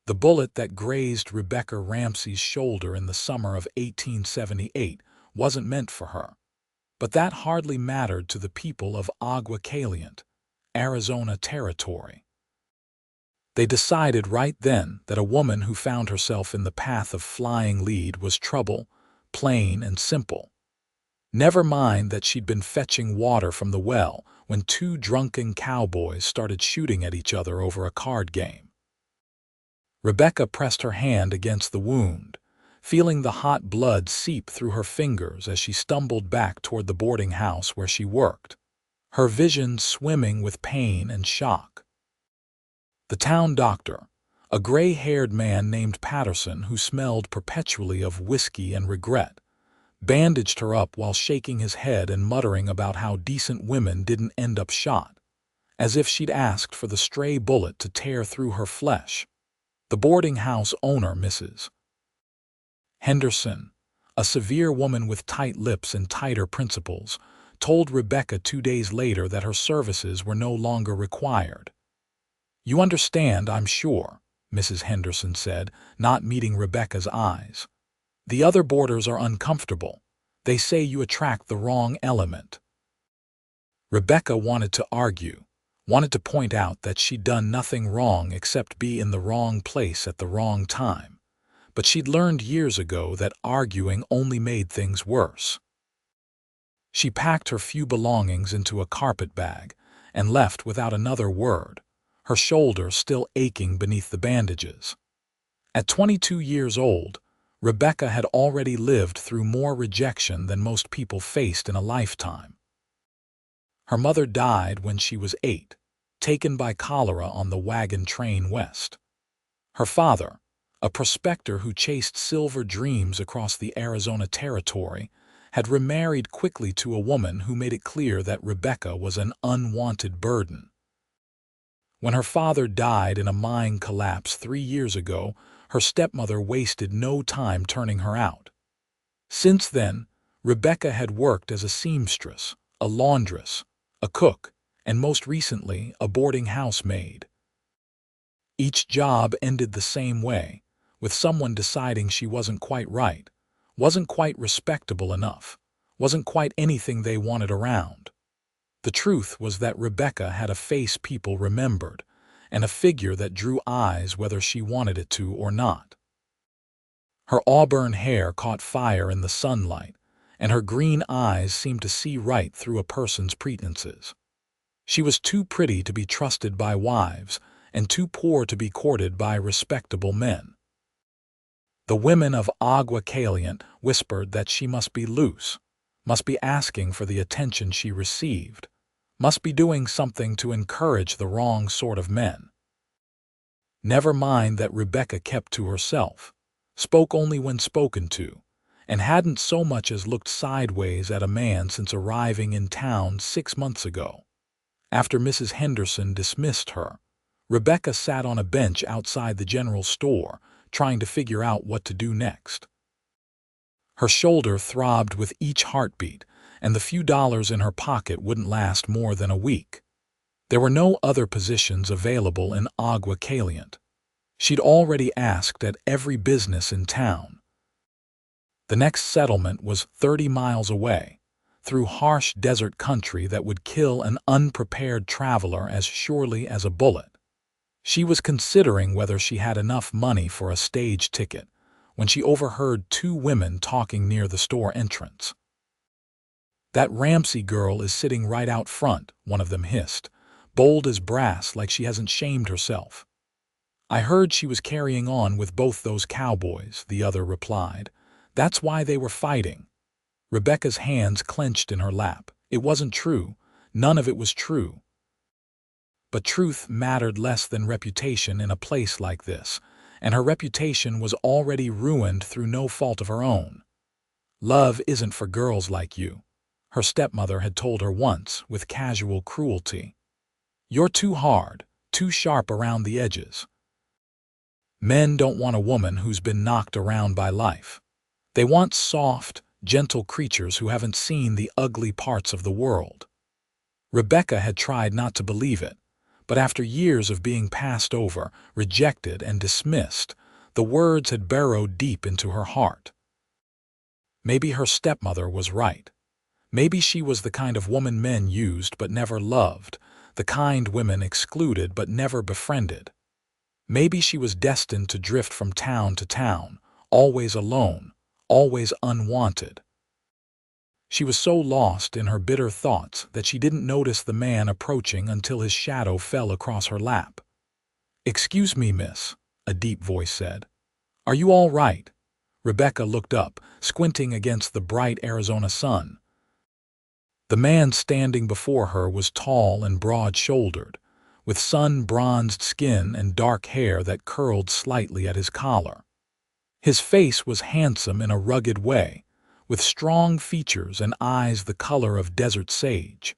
The bullet that grazed Rebecca Ramsey's shoulder in the summer of 1878 wasn't meant for her. But that hardly mattered to the people of Agua Caliente, Arizona Territory. They decided right then that a woman who found herself in the path of flying lead was trouble, plain and simple. Never mind that she'd been fetching water from the well when two drunken cowboys started shooting at each other over a card game. Rebecca pressed her hand against the wound, feeling the hot blood seep through her fingers as she stumbled back toward the boarding house where she worked, her vision swimming with pain and shock. The town doctor, a gray-haired man named Patterson who smelled perpetually of whiskey and regret, bandaged her up while shaking his head and muttering about how decent women didn't end up shot, as if she'd asked for the stray bullet to tear through her flesh. The boarding house owner, Mrs. Henderson, a severe woman with tight lips and tighter principles, told Rebecca 2 days later that her services were no longer required. "You understand, I'm sure," Mrs. Henderson said, not meeting Rebecca's eyes. "The other boarders are uncomfortable. They say you attract the wrong element." Rebecca wanted to argue, wanted to point out that she'd done nothing wrong except be in the wrong place at the wrong time. But she'd learned years ago that arguing only made things worse. She packed her few belongings into a carpet bag and left without another word, her shoulder still aching beneath the bandages. At 22 years old, Rebecca had already lived through more rejection than most people faced in a lifetime. Her mother died when she was 8, taken by cholera on the wagon train west. Her father, a prospector who chased silver dreams across the Arizona Territory, had remarried quickly to a woman who made it clear that Rebecca was an unwanted burden. When her father died in a mine collapse 3 years ago, her stepmother wasted no time turning her out. Since then, Rebecca had worked as a seamstress, a laundress, a cook, and most recently, a boarding house maid. Each job ended the same way, with someone deciding she wasn't quite right, wasn't quite respectable enough, wasn't quite anything they wanted around. The truth was that Rebecca had a face people remembered, and a figure that drew eyes whether she wanted it to or not. Her auburn hair caught fire in the sunlight, and her green eyes seemed to see right through a person's pretenses. She was too pretty to be trusted by wives, and too poor to be courted by respectable men. The women of Agua Caliente whispered that she must be loose, must be asking for the attention she received, must be doing something to encourage the wrong sort of men. Never mind that Rebecca kept to herself, spoke only when spoken to, and hadn't so much as looked sideways at a man since arriving in town 6 months ago. After Mrs. Henderson dismissed her, Rebecca sat on a bench outside the general store, trying to figure out what to do next. Her shoulder throbbed with each heartbeat, and the few dollars in her pocket wouldn't last more than a week. There were no other positions available in Agua Caliente. She'd already asked at every business in town. The next settlement was 30 miles away, through harsh desert country that would kill an unprepared traveler as surely as a bullet. She was considering whether she had enough money for a stage ticket when she overheard 2 women talking near the store entrance. "That Ramsey girl is sitting right out front," one of them hissed, bold as brass like she hasn't shamed herself. "I heard she was carrying on with both those cowboys," the other replied. "That's why they were fighting." Rebecca's hands clenched in her lap. It wasn't true. None of it was true. But truth mattered less than reputation in a place like this, and her reputation was already ruined through no fault of her own. "Love isn't for girls like you," her stepmother had told her once with casual cruelty. "You're too hard, too sharp around the edges." Men don't want a woman who's been knocked around by life. They want soft, gentle creatures who haven't seen the ugly parts of the world. Rebecca had tried not to believe it, But after years of being passed over, rejected, and dismissed, the words had burrowed deep into her heart. Maybe her stepmother was right. Maybe she was the kind of woman men used but never loved, the kind women excluded but never befriended. Maybe she was destined to drift from town to town, always alone, always unwanted. She was so lost in her bitter thoughts that she didn't notice the man approaching until his shadow fell across her lap. "Excuse me, miss," a deep voice said. "Are you all right?" Rebecca looked up, squinting against the bright Arizona sun. The man standing before her was tall and broad-shouldered, with sun-bronzed skin and dark hair that curled slightly at his collar. His face was handsome in a rugged way, with strong features and eyes the color of desert sage.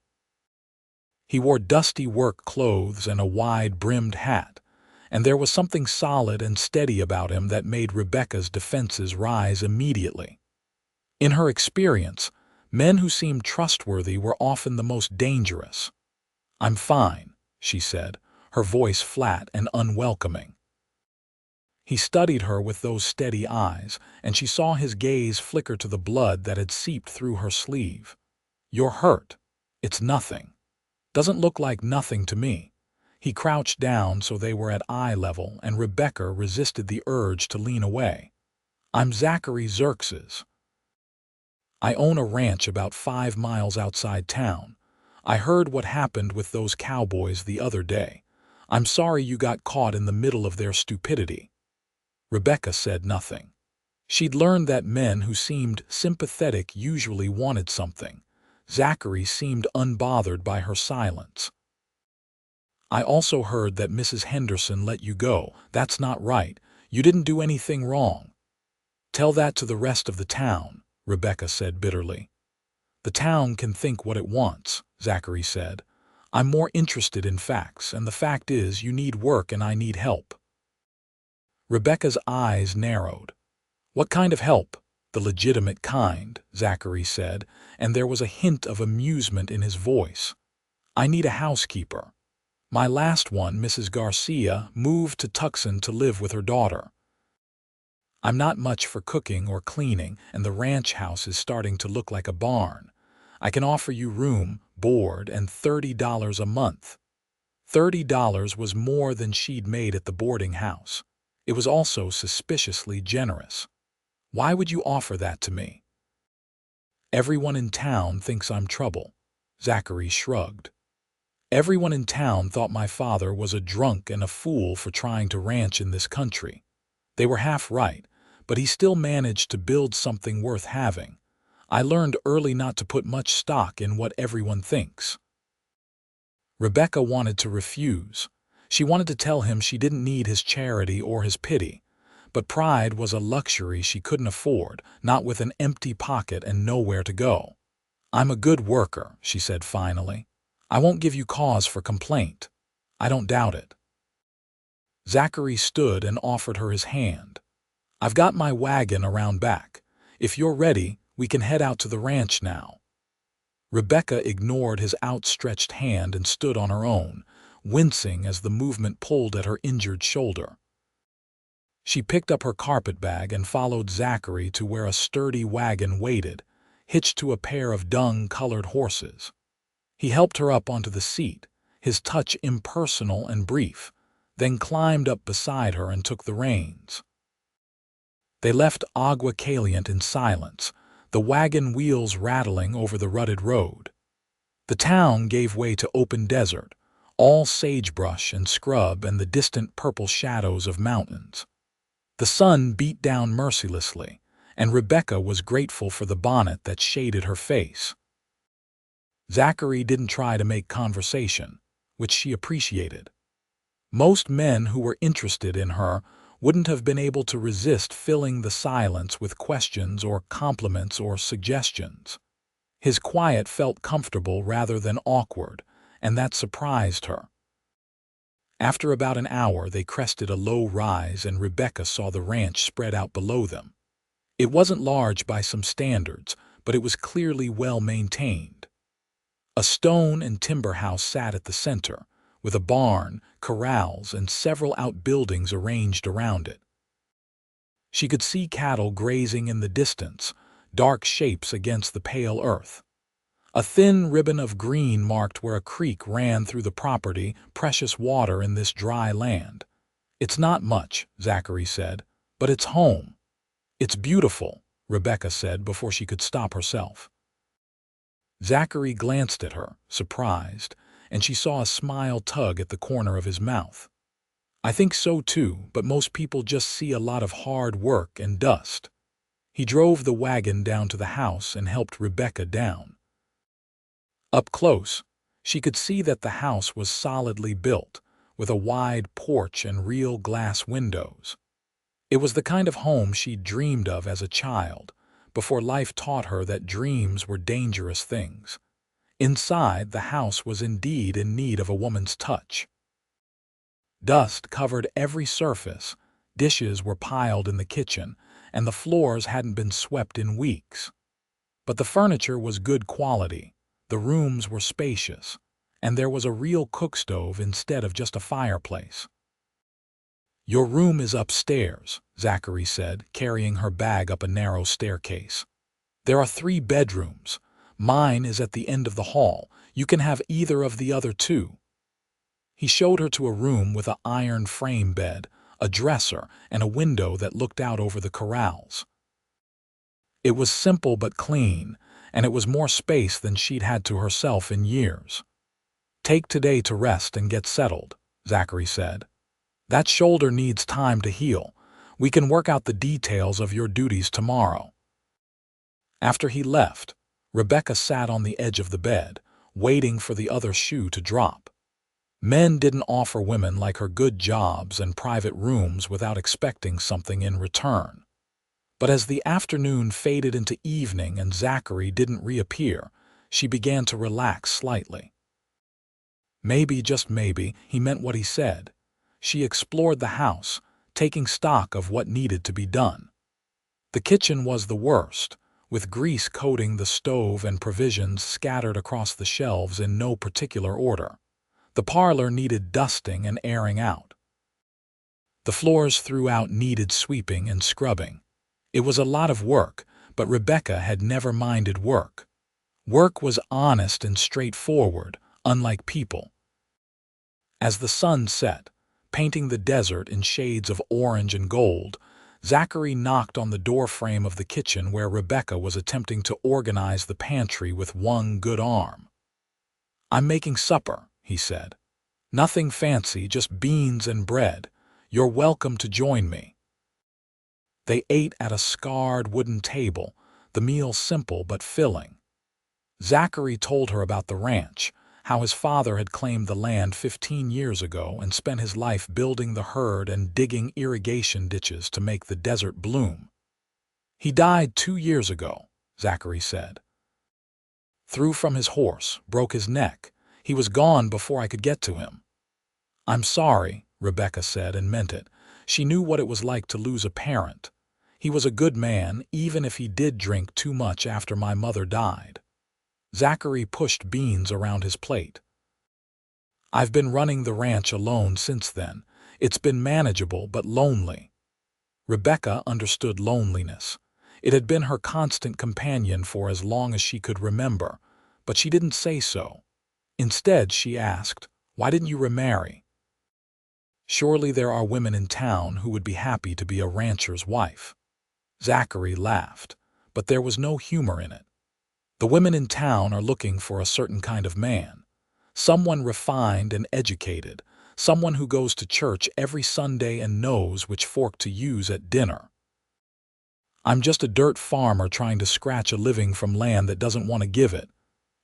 He wore dusty work clothes and a wide-brimmed hat, and there was something solid and steady about him that made Rebecca's defenses rise immediately. In her experience, men who seemed trustworthy were often the most dangerous. "I'm fine," she said, her voice flat and unwelcoming. He studied her with those steady eyes, and she saw his gaze flicker to the blood that had seeped through her sleeve. "You're hurt. It's nothing. Doesn't look like nothing to me." He crouched down so they were at eye level, and Rebecca resisted the urge to lean away. "I'm Zachary Xerxes. I own a ranch about 5 miles outside town. I heard what happened with those cowboys the other day. I'm sorry you got caught in the middle of their stupidity." Rebecca said nothing. She'd learned that men who seemed sympathetic usually wanted something. Zachary seemed unbothered by her silence. "I also heard that Mrs. Henderson let you go. That's not right. You didn't do anything wrong." "Tell that to the rest of the town," Rebecca said bitterly. "The town can think what it wants," Zachary said. "I'm more interested in facts, and the fact is you need work and I need help." Rebecca's eyes narrowed. "What kind of help?" "The legitimate kind," Zachary said, and there was a hint of amusement in his voice. "I need a housekeeper. My last one, Mrs. Garcia, moved to Tucson to live with her daughter. I'm not much for cooking or cleaning, and the ranch house is starting to look like a barn. I can offer you room, board, and $30 a month." $30 was more than she'd made at the boarding house. It was also suspiciously generous. "Why would you offer that to me?" "Everyone in town thinks I'm trouble." Zachary shrugged. "Everyone in town thought my father was a drunk and a fool for trying to ranch in this country. They were half right, but he still managed to build something worth having. I learned early not to put much stock in what everyone thinks." Rebecca wanted to refuse. She wanted to tell him she didn't need his charity or his pity. But pride was a luxury she couldn't afford, not with an empty pocket and nowhere to go. "I'm a good worker," she said finally. "I won't give you cause for complaint." "I don't doubt it." Zachary stood and offered her his hand. "I've got my wagon around back. If you're ready, we can head out to the ranch now." Rebecca ignored his outstretched hand and stood on her own, wincing as the movement pulled at her injured shoulder. She picked up her carpetbag and followed Zachary to where a sturdy wagon waited, hitched to a pair of dung-colored horses. He helped her up onto the seat, his touch impersonal and brief, then climbed up beside her and took the reins. They left Agua Caliente in silence, the wagon wheels rattling over the rutted road. The town gave way to open desert, all sagebrush and scrub and the distant purple shadows of mountains. The sun beat down mercilessly, and Rebecca was grateful for the bonnet that shaded her face. Zachary didn't try to make conversation, which she appreciated. Most men who were interested in her wouldn't have been able to resist filling the silence with questions or compliments or suggestions. His quiet felt comfortable rather than awkward, and that surprised her. After about an hour, they crested a low rise and Rebecca saw the ranch spread out below them. It wasn't large by some standards, but it was clearly well maintained. A stone and timber house sat at the center, with a barn, corrals, and several outbuildings arranged around it. She could see cattle grazing in the distance, dark shapes against the pale earth. A thin ribbon of green marked where a creek ran through the property, precious water in this dry land. "It's not much," Zachary said, "but it's home." "It's beautiful," Rebecca said before she could stop herself. Zachary glanced at her, surprised, and she saw a smile tug at the corner of his mouth. "I think so too, but most people just see a lot of hard work and dust." He drove the wagon down to the house and helped Rebecca down. Up close, she could see that the house was solidly built, with a wide porch and real glass windows. It was the kind of home she'd dreamed of as a child, before life taught her that dreams were dangerous things. Inside, the house was indeed in need of a woman's touch. Dust covered every surface, dishes were piled in the kitchen, and the floors hadn't been swept in weeks. But the furniture was good quality, the rooms were spacious, and there was a real cookstove instead of just a fireplace. "Your room is upstairs," Zachary said, carrying her bag up a narrow staircase. "There are 3 bedrooms. Mine is at the end of the hall. You can have either of the other 2. He showed her to a room with an iron frame bed, a dresser, and a window that looked out over the corrals. It was simple but clean, and it was more space than she'd had to herself in years. "Take today to rest and get settled," Zachary said. "That shoulder needs time to heal. We can work out the details of your duties tomorrow." After he left, Rebecca sat on the edge of the bed, waiting for the other shoe to drop. Men didn't offer women like her good jobs and private rooms without expecting something in return. But as the afternoon faded into evening and Zachary didn't reappear, she began to relax slightly. Maybe, just maybe, he meant what he said. She explored the house, taking stock of what needed to be done. The kitchen was the worst, with grease coating the stove and provisions scattered across the shelves in no particular order. The parlor needed dusting and airing out. The floors throughout needed sweeping and scrubbing. It was a lot of work, but Rebecca had never minded work. Work was honest and straightforward, unlike people. As the sun set, painting the desert in shades of orange and gold, Zachary knocked on the doorframe of the kitchen where Rebecca was attempting to organize the pantry with one good arm. "I'm making supper," he said. "Nothing fancy, just beans and bread. You're welcome to join me." They ate at a scarred wooden table, the meal simple but filling. Zachary told her about the ranch, how his father had claimed the land 15 years ago and spent his life building the herd and digging irrigation ditches to make the desert bloom. "He died 2 years ago," Zachary said. "Threw from his horse, broke his neck. He was gone before I could get to him." "I'm sorry," Rebecca said, and meant it. She knew what it was like to lose a parent. "He was a good man, even if he did drink too much after my mother died." Zachary pushed beans around his plate. "I've been running the ranch alone since then. It's been manageable but lonely." Rebecca understood loneliness. It had been her constant companion for as long as she could remember, but she didn't say so. Instead, she asked, "Why didn't you remarry?" "Surely there are women in town who would be happy to be a rancher's wife." Zachary laughed, but there was no humor in it. "The women in town are looking for a certain kind of man. Someone refined and educated, someone who goes to church every Sunday and knows which fork to use at dinner." "I'm just a dirt farmer trying to scratch a living from land that doesn't want to give it."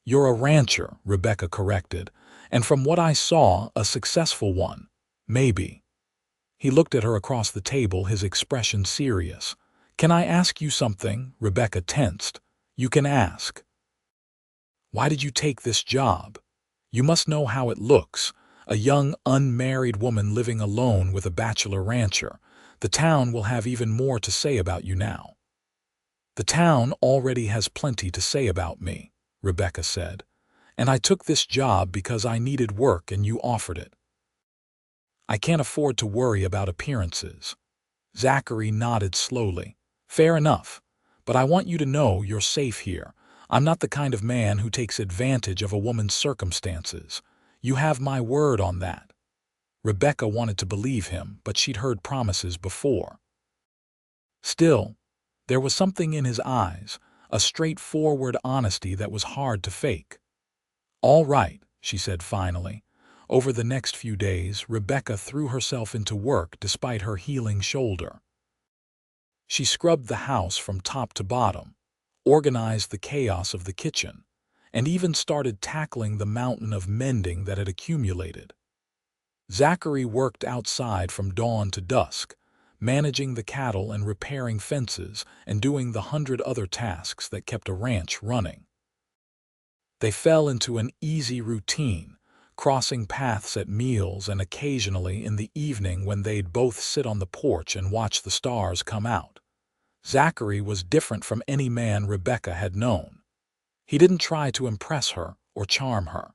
"You're a rancher," Rebecca corrected, "and from what I saw, a successful one. Maybe." He looked at her across the table, his expression serious. "Can I ask you something?" Rebecca tensed. "You can ask." "Why did you take this job? You must know how it looks. A young, unmarried woman living alone with a bachelor rancher. The town will have even more to say about you now." "The town already has plenty to say about me," Rebecca said, And I took this job because I needed work and you offered it. I can't afford to worry about appearances. Zachary nodded slowly. Fair enough. But I want you to know you're safe here. I'm not the kind of man who takes advantage of a woman's circumstances. You have my word on that. Rebecca wanted to believe him, but she'd heard promises before. Still, there was something in his eyes, a straightforward honesty that was hard to fake. All right, she said finally. Over the next few days, Rebecca threw herself into work despite her healing shoulder. She scrubbed the house from top to bottom, organized the chaos of the kitchen, and even started tackling the mountain of mending that had accumulated. Zachary worked outside from dawn to dusk, managing the cattle and repairing fences and doing the 100 other tasks that kept a ranch running. They fell into an easy routine, crossing paths at meals and occasionally in the evening when they'd both sit on the porch and watch the stars come out. Zachary was different from any man Rebecca had known. He didn't try to impress her or charm her.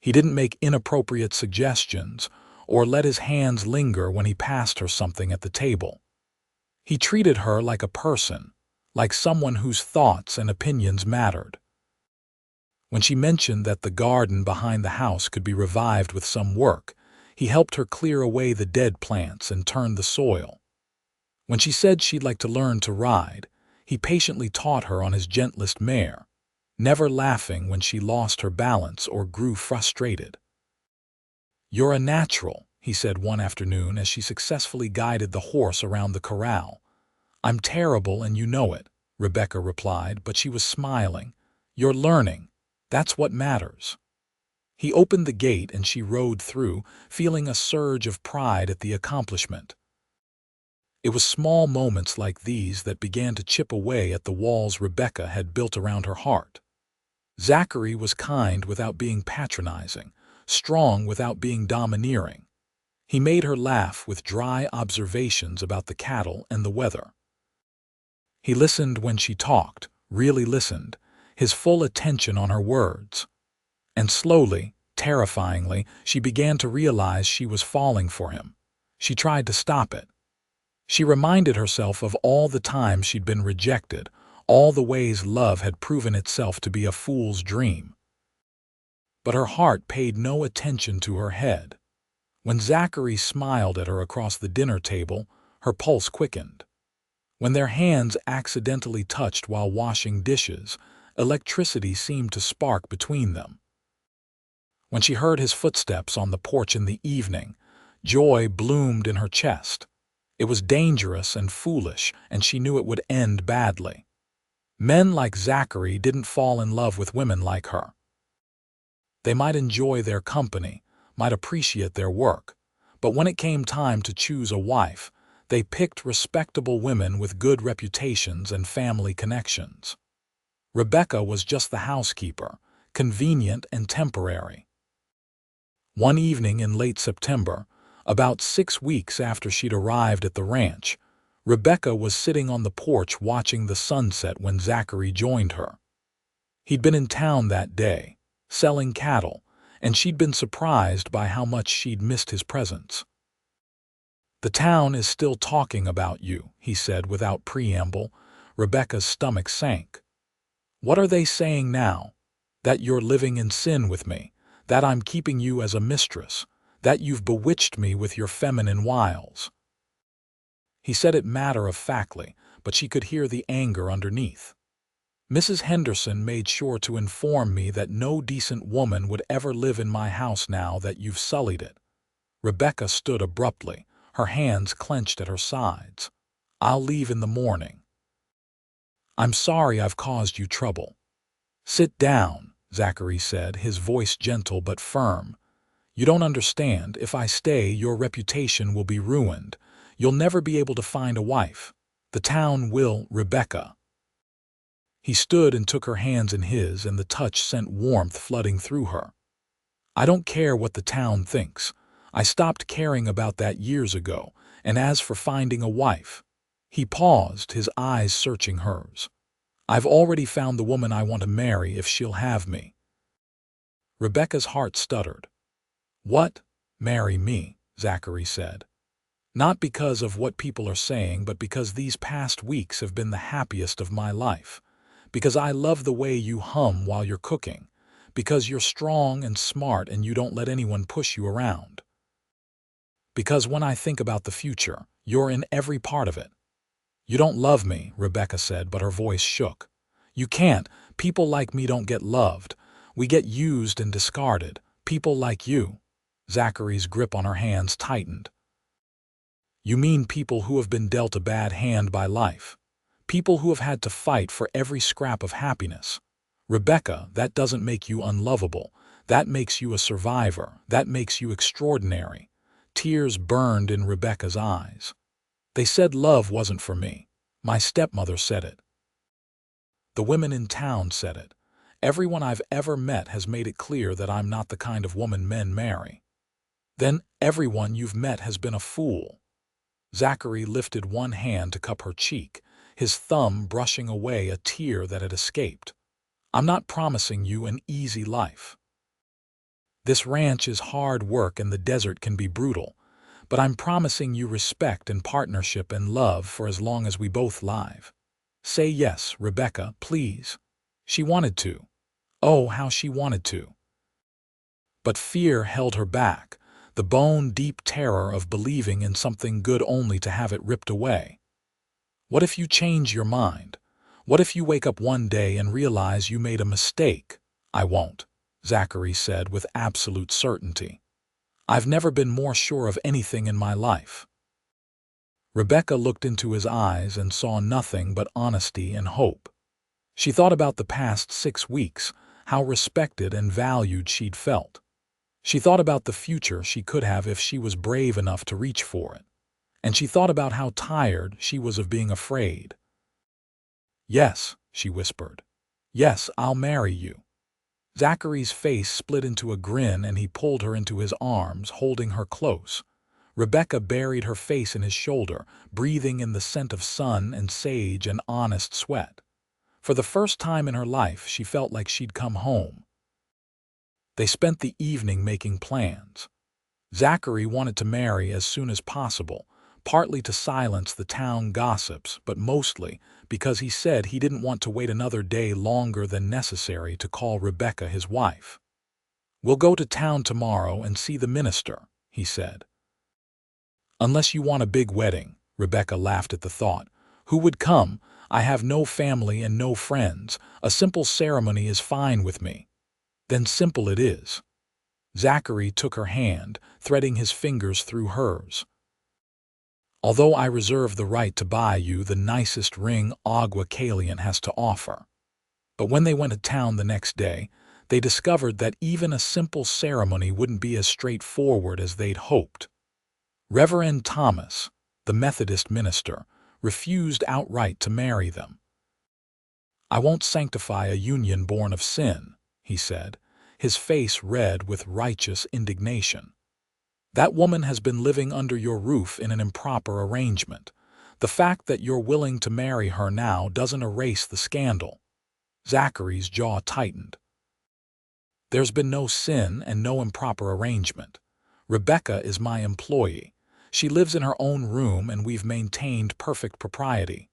He didn't make inappropriate suggestions or let his hands linger when he passed her something at the table. He treated her like a person, like someone whose thoughts and opinions mattered. When she mentioned that the garden behind the house could be revived with some work, he helped her clear away the dead plants and turn the soil. When she said she'd like to learn to ride, he patiently taught her on his gentlest mare, never laughing when she lost her balance or grew frustrated. "You're a natural," he said one afternoon as she successfully guided the horse around the corral. "I'm terrible and you know it," Rebecca replied, but she was smiling. "You're learning. That's what matters." He opened the gate and she rode through, feeling a surge of pride at the accomplishment. It was small moments like these that began to chip away at the walls Rebecca had built around her heart. Zachary was kind without being patronizing, strong without being domineering. He made her laugh with dry observations about the cattle and the weather. He listened when she talked, really listened, his full attention on her words. And slowly, terrifyingly, she began to realize she was falling for him. She tried to stop it. She reminded herself of all the times she'd been rejected, all the ways love had proven itself to be a fool's dream. But her heart paid no attention to her head. When Zachary smiled at her across the dinner table, her pulse quickened. When their hands accidentally touched while washing dishes, electricity seemed to spark between them. When she heard his footsteps on the porch in the evening, joy bloomed in her chest. It was dangerous and foolish, and she knew it would end badly. Men like Zachary didn't fall in love with women like her. They might enjoy their company, might appreciate their work, but when it came time to choose a wife, they picked respectable women with good reputations and family connections. Rebecca was just the housekeeper, convenient and temporary. One evening in late September, about 6 weeks after she'd arrived at the ranch, Rebecca was sitting on the porch watching the sunset when Zachary joined her. He'd been in town that day, selling cattle, and she'd been surprised by how much she'd missed his presence. "The town is still talking about you," he said without preamble. Rebecca's stomach sank. "What are they saying now? That you're living in sin with me, that I'm keeping you as a mistress, that you've bewitched me with your feminine wiles." He said it matter-of-factly, but she could hear the anger underneath. "Mrs. Henderson made sure to inform me that no decent woman would ever live in my house now that you've sullied it." Rebecca stood abruptly, her hands clenched at her sides. "I'll leave in the morning." "I'm sorry I've caused you trouble." "Sit down," Zachary said, his voice gentle but firm. "You don't understand. If I stay, your reputation will be ruined. You'll never be able to find a wife. The town will, Rebecca." He stood and took her hands in his, and the touch sent warmth flooding through her. "I don't care what the town thinks. I stopped caring about that years ago, and as for finding a wife—" He paused, his eyes searching hers. "I've already found the woman I want to marry if she'll have me." Rebecca's heart stuttered. "What? Marry me," Zachary said. "Not because of what people are saying, but because these past weeks have been the happiest of my life. Because I love the way you hum while you're cooking. Because you're strong and smart and you don't let anyone push you around. Because when I think about the future, you're in every part of it." "You don't love me," Rebecca said, but her voice shook. "You can't. People like me don't get loved. We get used and discarded. People like you." Zachary's grip on her hands tightened. "You mean people who have been dealt a bad hand by life? People who have had to fight for every scrap of happiness? Rebecca, that doesn't make you unlovable. That makes you a survivor. That makes you extraordinary." Tears burned in Rebecca's eyes. "They said love wasn't for me. My stepmother said it. The women in town said it. Everyone I've ever met has made it clear that I'm not the kind of woman men marry." "Then everyone you've met has been a fool." Zachary lifted one hand to cup her cheek, his thumb brushing away a tear that had escaped. "I'm not promising you an easy life. This ranch is hard work and the desert can be brutal, but I'm promising you respect and partnership and love for as long as we both live. Say yes, Rebecca, please." She wanted to. Oh, how she wanted to. But fear held her back, the bone-deep terror of believing in something good only to have it ripped away. "What if you change your mind? What if you wake up one day and realize you made a mistake?" "I won't," Zachary said with absolute certainty. "I've never been more sure of anything in my life." Rebecca looked into his eyes and saw nothing but honesty and hope. She thought about the past 6 weeks, how respected and valued she'd felt. She thought about the future she could have if she was brave enough to reach for it. And she thought about how tired she was of being afraid. "Yes," she whispered. "Yes, I'll marry you." Zachary's face split into a grin and he pulled her into his arms, holding her close. Rebecca buried her face in his shoulder, breathing in the scent of sun and sage and honest sweat. For the first time in her life, she felt like she'd come home. They spent the evening making plans. Zachary wanted to marry as soon as possible, partly to silence the town gossips, but mostly because he said he didn't want to wait another day longer than necessary to call Rebecca his wife. "We'll go to town tomorrow and see the minister," he said. "Unless you want a big wedding," Rebecca laughed at the thought. "Who would come? I have no family and no friends. A simple ceremony is fine with me." "Then simple it is." Zachary took her hand, threading his fingers through hers. "Although I reserve the right to buy you the nicest ring Agua Caliente has to offer." But when they went to town the next day, they discovered that even a simple ceremony wouldn't be as straightforward as they'd hoped. Reverend Thomas, the Methodist minister, refused outright to marry them. "I won't sanctify a union born of sin," he said, his face red with righteous indignation. "That woman has been living under your roof in an improper arrangement. The fact that you're willing to marry her now doesn't erase the scandal." Zachary's jaw tightened. "There's been no sin and no improper arrangement. Rebecca is my employee. She lives in her own room and we've maintained perfect propriety."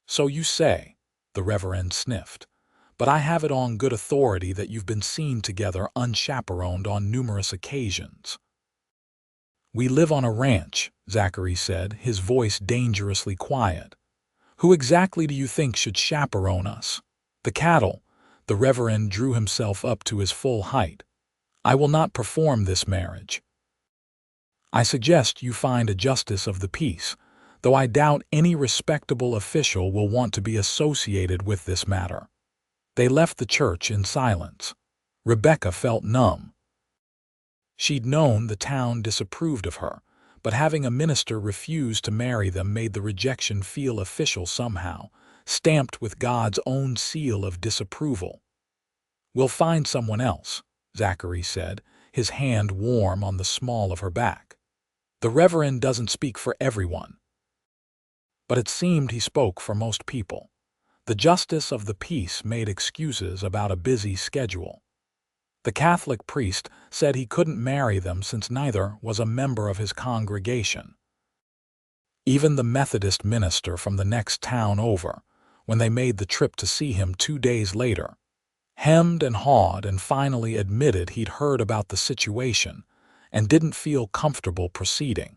"So you say," the Reverend sniffed, "but I have it on good authority that you've been seen together unchaperoned on numerous occasions." "We live on a ranch," Zachary said, his voice dangerously quiet. "Who exactly do you think should chaperone us? The cattle." The Reverend drew himself up to his full height. "I will not perform this marriage. I suggest you find a justice of the peace, though I doubt any respectable official will want to be associated with this matter." They left the church in silence. Rebecca felt numb. She'd known the town disapproved of her, but having a minister refuse to marry them made the rejection feel official somehow, stamped with God's own seal of disapproval. "We'll find someone else," Zachary said, his hand warm on the small of her back. "The Reverend doesn't speak for everyone." But it seemed he spoke for most people. The justice of the peace made excuses about a busy schedule. The Catholic priest said he couldn't marry them since neither was a member of his congregation. Even the Methodist minister from the next town over, when they made the trip to see him 2 days later, hemmed and hawed and finally admitted he'd heard about the situation and didn't feel comfortable proceeding.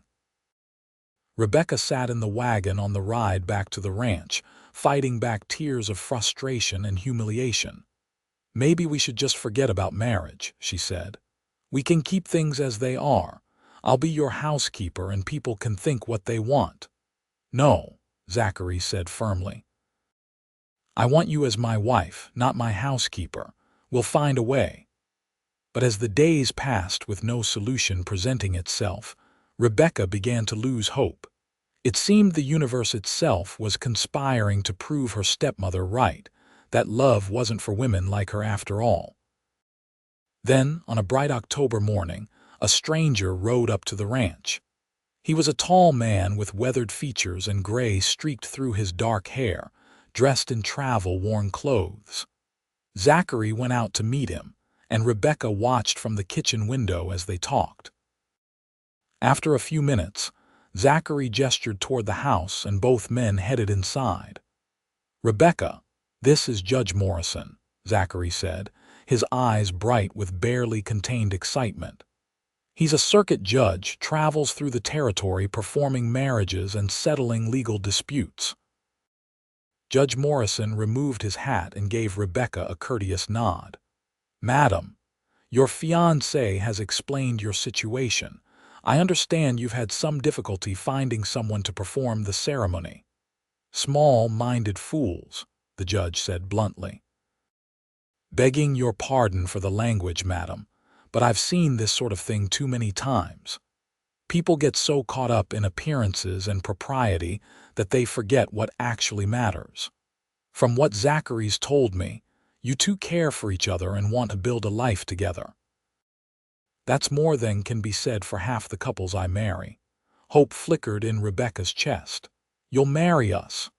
Rebecca sat in the wagon on the ride back to the ranch, fighting back tears of frustration and humiliation. "Maybe we should just forget about marriage," she said. "We can keep things as they are. I'll be your housekeeper and people can think what they want." "No," Zachary said firmly. "I want you as my wife, not my housekeeper. We'll find a way." But as the days passed with no solution presenting itself, Rebecca began to lose hope. It seemed the universe itself was conspiring to prove her stepmother right, that love wasn't for women like her after all. Then, on a bright October morning, a stranger rode up to the ranch. He was a tall man with weathered features and gray streaked through his dark hair, dressed in travel-worn clothes. Zachary went out to meet him, and Rebecca watched from the kitchen window as they talked. After a few minutes, Zachary gestured toward the house and both men headed inside. "Rebecca, this is Judge Morrison," Zachary said, his eyes bright with barely contained excitement. "He's a circuit judge, travels through the territory performing marriages and settling legal disputes." Judge Morrison removed his hat and gave Rebecca a courteous nod. "Madam, your fiancé has explained your situation. I understand you've had some difficulty finding someone to perform the ceremony." "Small-minded fools," the judge said bluntly. "Begging your pardon for the language, madam, but I've seen this sort of thing too many times. People get so caught up in appearances and propriety that they forget what actually matters. From what Zachary's told me, you two care for each other and want to build a life together. That's more than can be said for half the couples I marry." Hope flickered in Rebecca's chest. "You'll marry us?"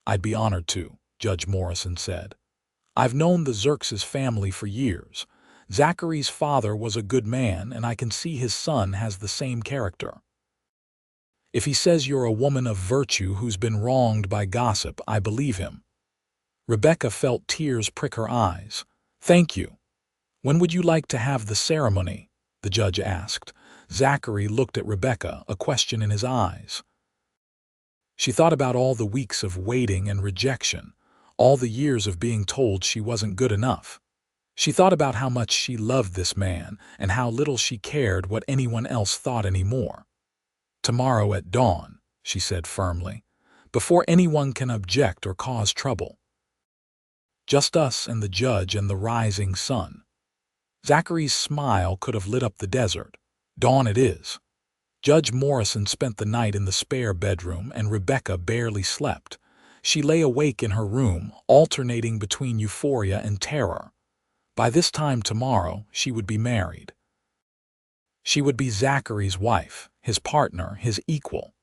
"I'd be honored to," Judge Morrison said. "I've known the Xerxes family for years. Zachary's father was a good man, and I can see his son has the same character. If he says you're a woman of virtue who's been wronged by gossip, I believe him." Rebecca felt tears prick her eyes. "Thank you. When would you like to have the ceremony?" the judge asked. Zachary looked at Rebecca, a question in his eyes. She thought about all the weeks of waiting and rejection, all the years of being told she wasn't good enough. She thought about how much she loved this man and how little she cared what anyone else thought anymore. "Tomorrow at dawn," she said firmly, "before anyone can object or cause trouble. Just us and the judge and the rising sun." Zachary's smile could have lit up the desert. "Dawn it is." Judge Morrison spent the night in the spare bedroom, and Rebecca barely slept. She lay awake in her room, alternating between euphoria and terror. By this time tomorrow, she would be married. She would be Zachary's wife, his partner, his equal.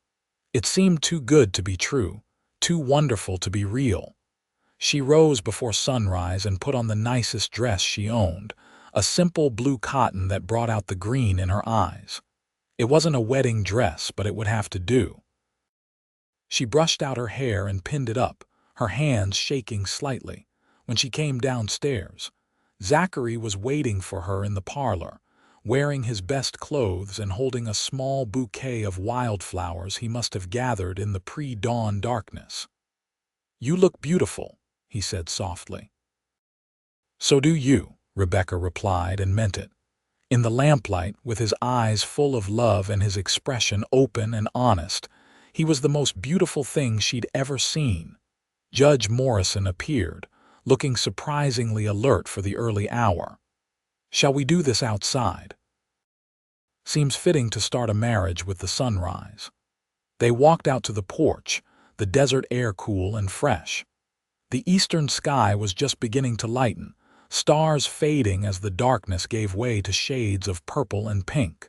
It seemed too good to be true, too wonderful to be real. She rose before sunrise and put on the nicest dress she owned, a simple blue cotton that brought out the green in her eyes. It wasn't a wedding dress, but it would have to do. She brushed out her hair and pinned it up, her hands shaking slightly. When she came downstairs, Zachary was waiting for her in the parlor, wearing his best clothes and holding a small bouquet of wildflowers he must have gathered in the pre-dawn darkness. "You look beautiful," he said softly. "So do you," Rebecca replied, and meant it. In the lamplight, with his eyes full of love and his expression open and honest, he was the most beautiful thing she'd ever seen. Judge Morrison appeared, looking surprisingly alert for the early hour. "Shall we do this outside?" "Seems fitting to start a marriage with the sunrise." They walked out to the porch, the desert air cool and fresh. The eastern sky was just beginning to lighten, stars fading as the darkness gave way to shades of purple and pink.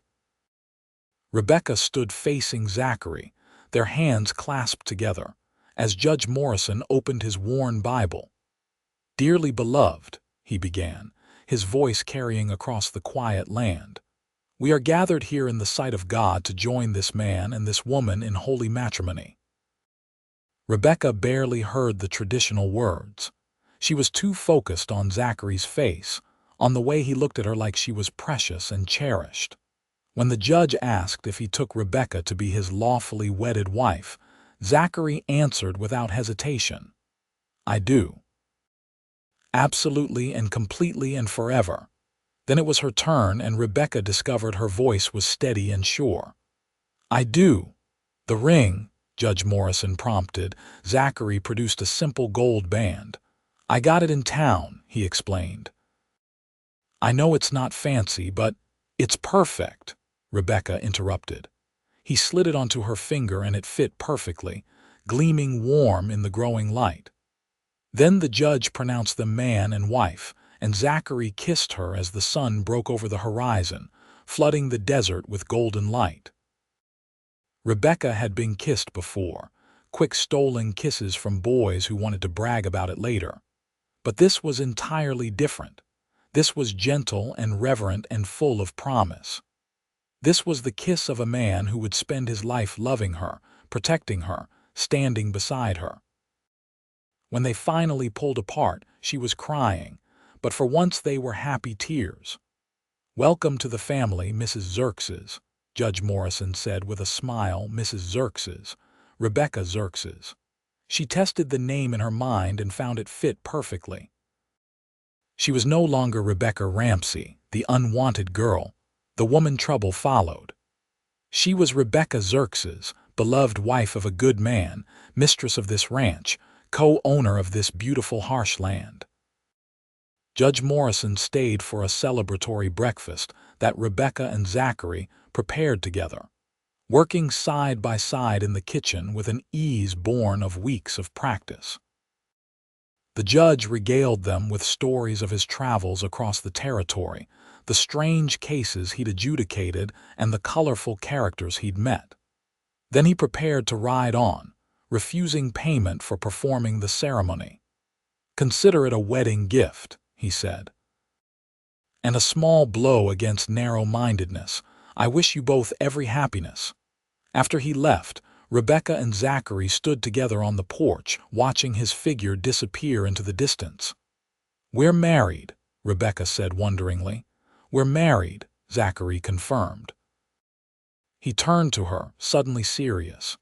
Rebecca stood facing Zachary, their hands clasped together, as Judge Morrison opened his worn Bible. "Dearly beloved," he began, his voice carrying across the quiet land. "We are gathered here in the sight of God to join this man and this woman in holy matrimony." Rebecca barely heard the traditional words. She was too focused on Zachary's face, on the way he looked at her like she was precious and cherished. When the judge asked if he took Rebecca to be his lawfully wedded wife, Zachary answered without hesitation, "I do. Absolutely and completely and forever." Then it was her turn, and Rebecca discovered her voice was steady and sure. "I do." "The ring," Judge Morrison prompted. Zachary produced a simple gold band. "I got it in town," he explained. "I know it's not fancy, but it's perfect," Rebecca interrupted. He slid it onto her finger and it fit perfectly, gleaming warm in the growing light. Then the judge pronounced them man and wife, and Zachary kissed her as the sun broke over the horizon, flooding the desert with golden light. Rebecca had been kissed before, quick stolen kisses from boys who wanted to brag about it later. But this was entirely different. This was gentle and reverent and full of promise. This was the kiss of a man who would spend his life loving her, protecting her, standing beside her. When they finally pulled apart, she was crying, but for once they were happy tears. "Welcome to the family, Mrs. Xerxes," Judge Morrison said with a smile. "Mrs. Xerxes, Rebecca Xerxes." She tested the name in her mind and found it fit perfectly. She was no longer Rebecca Ramsey, the unwanted girl. The woman trouble followed. She was Rebecca Xerxes, beloved wife of a good man, mistress of this ranch, co-owner of this beautiful harsh land. Judge Morrison stayed for a celebratory breakfast that Rebecca and Zachary prepared together, working side by side in the kitchen with an ease born of weeks of practice. The judge regaled them with stories of his travels across the territory, the strange cases he'd adjudicated, and the colorful characters he'd met. Then he prepared to ride on, refusing payment for performing the ceremony. "Consider it a wedding gift," he said, "and a small blow against narrow-mindedness. I wish you both every happiness." After he left, Rebecca and Zachary stood together on the porch, watching his figure disappear into the distance. "We're married," Rebecca said wonderingly. "We're married," Zachary confirmed. He turned to her, suddenly serious.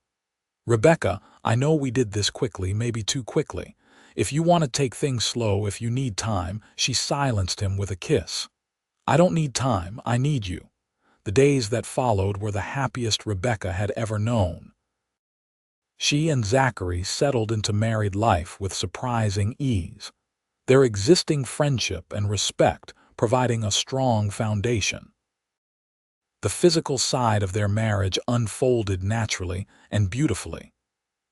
"Rebecca, I know we did this quickly, maybe too quickly. If you want to take things slow, if you need time," she silenced him with a kiss. "I don't need time, I need you." The days that followed were the happiest Rebecca had ever known. She and Zachary settled into married life with surprising ease, their existing friendship and respect providing a strong foundation. The physical side of their marriage unfolded naturally and beautifully.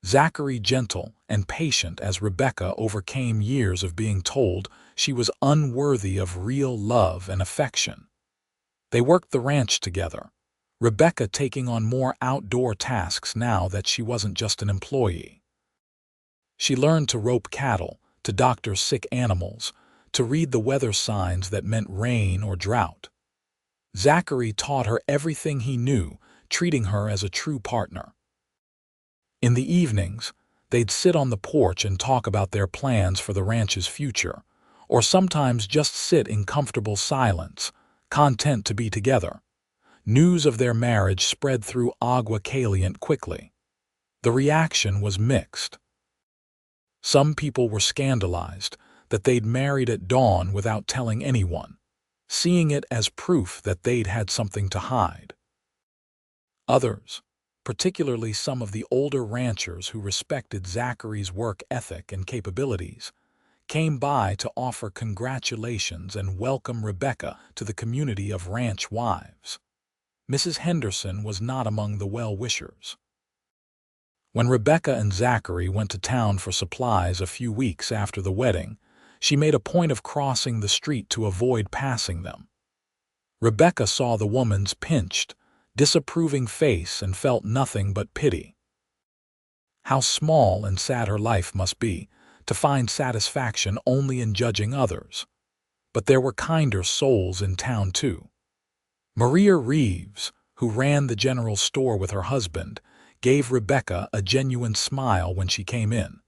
Zachary gentle and patient as Rebecca overcame years of being told she was unworthy of real love and affection. They worked the ranch together, Rebecca taking on more outdoor tasks now that she wasn't just an employee. She learned to rope cattle, to doctor sick animals, to read the weather signs that meant rain or drought. Zachary taught her everything he knew, treating her as a true partner. In the evenings, they'd sit on the porch and talk about their plans for the ranch's future, or sometimes just sit in comfortable silence, content to be together. News of their marriage spread through Agua Caliente quickly. The reaction was mixed. Some people were scandalized that they'd married at dawn without telling anyone, seeing it as proof that they'd had something to hide. Others, particularly some of the older ranchers who respected Zachary's work ethic and capabilities, came by to offer congratulations and welcome Rebecca to the community of ranch wives. Mrs. Henderson was not among the well-wishers. When Rebecca and Zachary went to town for supplies a few weeks after the wedding, she made a point of crossing the street to avoid passing them. Rebecca saw the woman's pinched, disapproving face and felt nothing but pity. How small and sad her life must be, to find satisfaction only in judging others. But there were kinder souls in town, too. Maria Reeves, who ran the general store with her husband, gave Rebecca a genuine smile when she came in.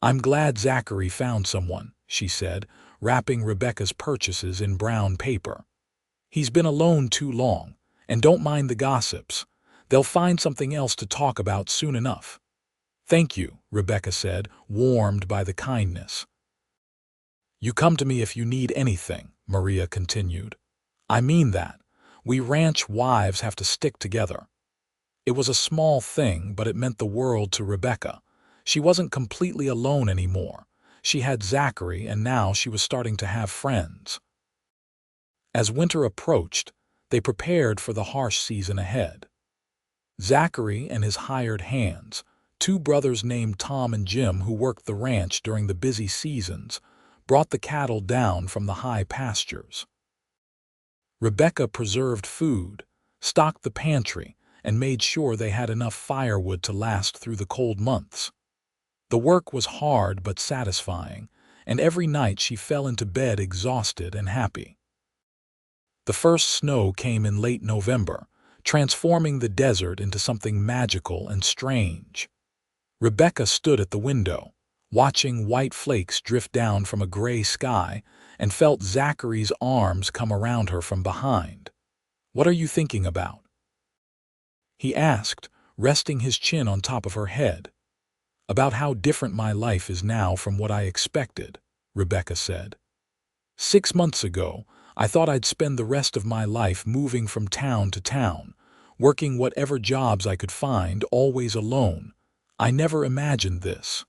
"I'm glad Zachary found someone," she said, wrapping Rebecca's purchases in brown paper. "He's been alone too long, and don't mind the gossips. They'll find something else to talk about soon enough." "Thank you," Rebecca said, warmed by the kindness. "You come to me if you need anything," Maria continued. "I mean that. We ranch wives have to stick together." It was a small thing, but it meant the world to Rebecca. She wasn't completely alone anymore. She had Zachary, and now she was starting to have friends. As winter approached, they prepared for the harsh season ahead. Zachary and his hired hands, two brothers named Tom and Jim who worked the ranch during the busy seasons, brought the cattle down from the high pastures. Rebecca preserved food, stocked the pantry, and made sure they had enough firewood to last through the cold months. The work was hard but satisfying, and every night she fell into bed exhausted and happy. The first snow came in late November, transforming the desert into something magical and strange. Rebecca stood at the window, watching white flakes drift down from a gray sky, and felt Zachary's arms come around her from behind. "What are you thinking about?" he asked, resting his chin on top of her head. "About how different my life is now from what I expected," Rebecca said. "6 months ago, I thought I'd spend the rest of my life moving from town to town, working whatever jobs I could find, always alone. I never imagined this."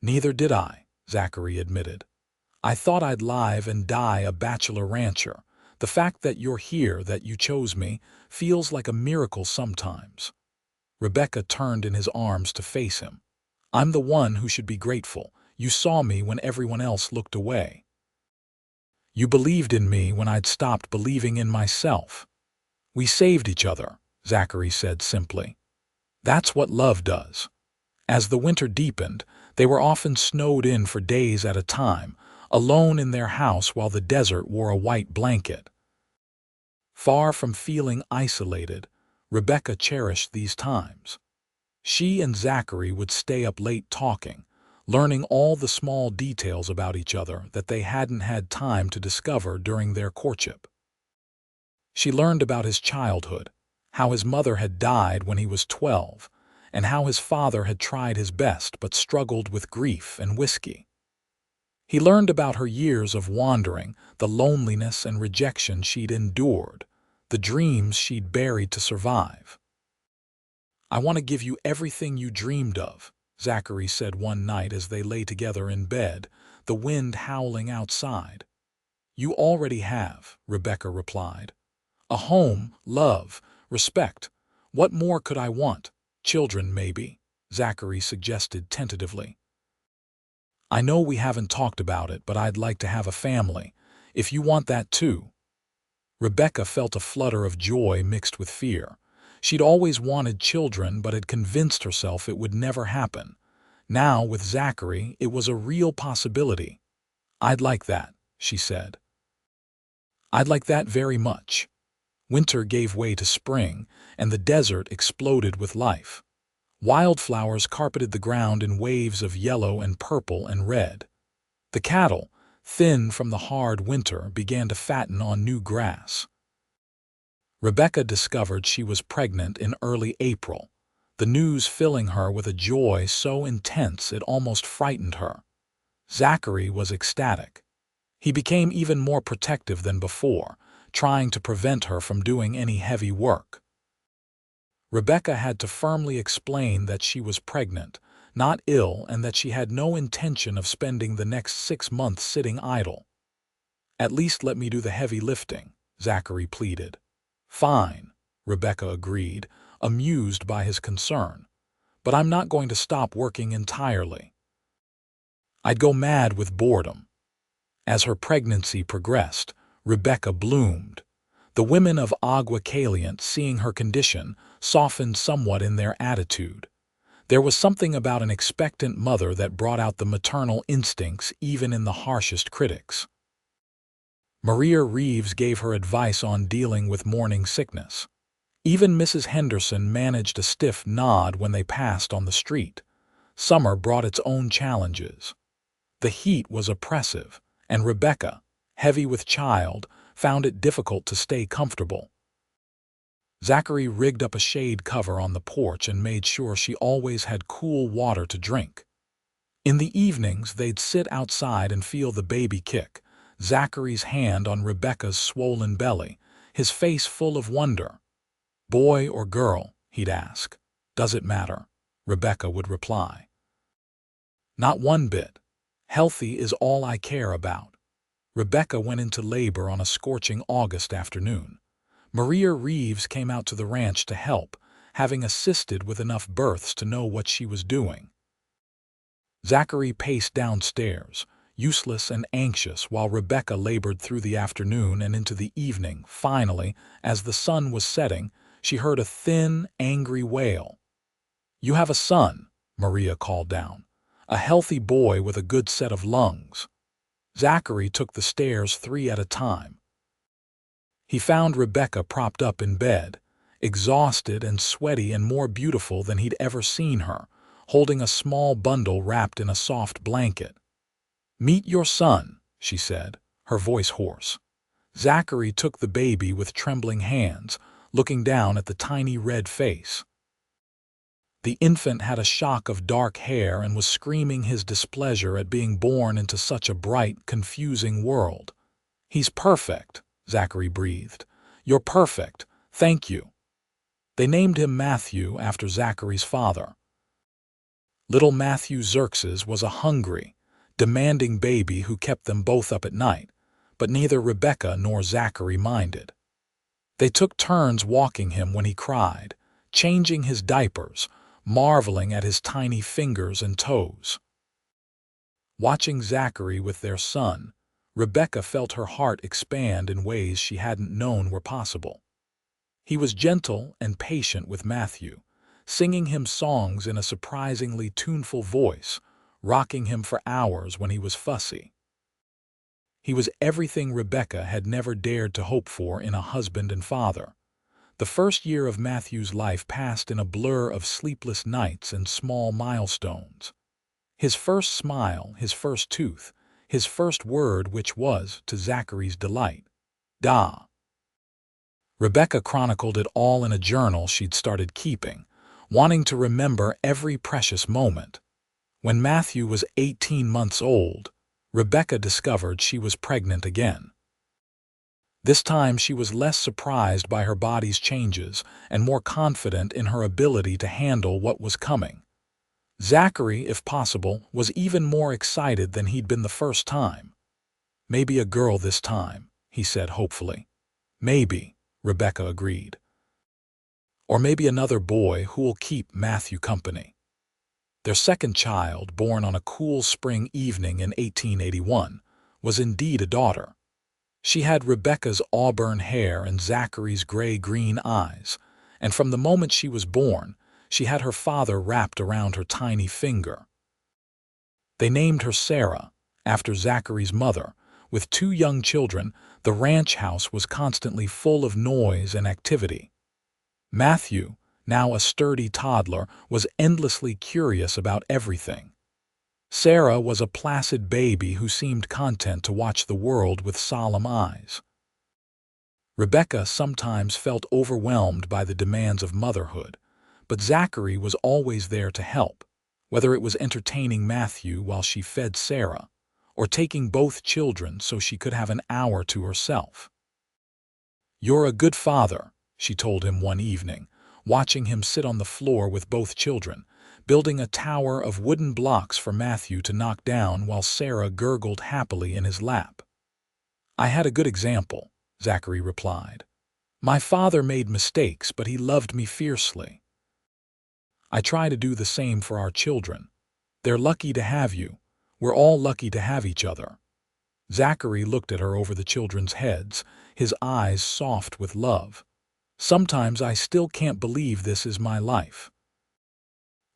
"Neither did I," Zachary admitted. "I thought I'd live and die a bachelor rancher. The fact that you're here, that you chose me, feels like a miracle sometimes." Rebecca turned in his arms to face him. "I'm the one who should be grateful. You saw me when everyone else looked away. You believed in me when I'd stopped believing in myself. We saved each other," Zachary said simply. "That's what love does." As the winter deepened, they were often snowed in for days at a time, alone in their house while the desert wore a white blanket. Far from feeling isolated, Rebecca cherished these times. She and Zachary would stay up late talking, learning all the small details about each other that they hadn't had time to discover during their courtship. She learned about his childhood, how his mother had died when he was 12, and how his father had tried his best but struggled with grief and whiskey. He learned about her years of wandering, the loneliness and rejection she'd endured, the dreams she'd buried to survive. "I want to give you everything you dreamed of," Zachary said one night as they lay together in bed, the wind howling outside. "You already have," Rebecca replied. "A home, love, respect. What more could I want? Children, maybe," Zachary suggested tentatively. "I know we haven't talked about it, but I'd like to have a family, if you want that too." Rebecca felt a flutter of joy mixed with fear. She'd always wanted children but had convinced herself it would never happen. Now, with Zachary, it was a real possibility. "I'd like that," she said. "I'd like that very much." Winter gave way to spring, and the desert exploded with life. Wildflowers carpeted the ground in waves of yellow and purple and red. The cattle, thin from the hard winter, began to fatten on new grass. Rebecca discovered she was pregnant in early April, the news filling her with a joy so intense it almost frightened her. Zachary was ecstatic. He became even more protective than before, trying to prevent her from doing any heavy work. Rebecca had to firmly explain that she was pregnant, not ill, and that she had no intention of spending the next 6 months sitting idle. "At least let me do the heavy lifting," Zachary pleaded. "Fine," Rebecca agreed, amused by his concern. "But I'm not going to stop working entirely. I'd go mad with boredom." As her pregnancy progressed, Rebecca bloomed. The women of Agua Caliente, seeing her condition, softened somewhat in their attitude. There was something about an expectant mother that brought out the maternal instincts even in the harshest critics. Maria Reeves gave her advice on dealing with morning sickness. Even Mrs. Henderson managed a stiff nod when they passed on the street. Summer brought its own challenges. The heat was oppressive, and Rebecca, heavy with child, found it difficult to stay comfortable. Zachary rigged up a shade cover on the porch and made sure she always had cool water to drink. In the evenings, they'd sit outside and feel the baby kick, Zachary's hand on Rebecca's swollen belly, his face full of wonder. "Boy or girl?" he'd ask. "Does it matter?" Rebecca would reply. "Not one bit. Healthy is all I care about." Rebecca went into labor on a scorching August afternoon. Maria Reeves came out to the ranch to help, having assisted with enough births to know what she was doing. Zachary paced downstairs, useless and anxious, while Rebecca labored through the afternoon and into the evening. Finally, as the sun was setting, she heard a thin, angry wail. "You have a son," Maria called down. "A healthy boy with a good set of lungs." Zachary took the stairs 3 at a time. He found Rebecca propped up in bed, exhausted and sweaty and more beautiful than he'd ever seen her, holding a small bundle wrapped in a soft blanket. "Meet your son," she said, her voice hoarse. Zachary took the baby with trembling hands, looking down at the tiny red face. The infant had a shock of dark hair and was screaming his displeasure at being born into such a bright, confusing world. "He's perfect," Zachary breathed. "You're perfect. Thank you." They named him Matthew after Zachary's father. Little Matthew Xerxes was a hungry, demanding baby who kept them both up at night, but neither Rebecca nor Zachary minded. They took turns walking him when he cried, changing his diapers, marveling at his tiny fingers and toes. Watching Zachary with their son, Rebecca felt her heart expand in ways she hadn't known were possible. He was gentle and patient with Matthew, singing him songs in a surprisingly tuneful voice, rocking him for hours when he was fussy. He was everything Rebecca had never dared to hope for in a husband and father. The first year of Matthew's life passed in a blur of sleepless nights and small milestones. His first smile, his first tooth, his first word, which was, to Zachary's delight, "Da." Rebecca chronicled it all in a journal she'd started keeping, wanting to remember every precious moment. When Matthew was 18 months old, Rebecca discovered she was pregnant again. This time she was less surprised by her body's changes and more confident in her ability to handle what was coming. Zachary, if possible, was even more excited than he'd been the first time. "Maybe a girl this time," he said hopefully. "Maybe," Rebecca agreed. "Or maybe another boy who'll keep Matthew company." Their second child, born on a cool spring evening in 1881, was indeed a daughter. She had Rebecca's auburn hair and Zachary's gray-green eyes, and from the moment she was born, she had her father wrapped around her tiny finger. They named her Sarah, after Zachary's mother. With 2 young children, the ranch house was constantly full of noise and activity. Matthew, now a sturdy toddler, was endlessly curious about everything. Sarah was a placid baby who seemed content to watch the world with solemn eyes. Rebecca sometimes felt overwhelmed by the demands of motherhood, but Zachary was always there to help, whether it was entertaining Matthew while she fed Sarah, or taking both children so she could have an hour to herself. "You're a good father," she told him one evening, watching him sit on the floor with both children, building a tower of wooden blocks for Matthew to knock down while Sarah gurgled happily in his lap. "I had a good example," Zachary replied. "My father made mistakes, but he loved me fiercely. I try to do the same for our children. They're lucky to have you. We're all lucky to have each other." Zachary looked at her over the children's heads, his eyes soft with love. "Sometimes I still can't believe this is my life."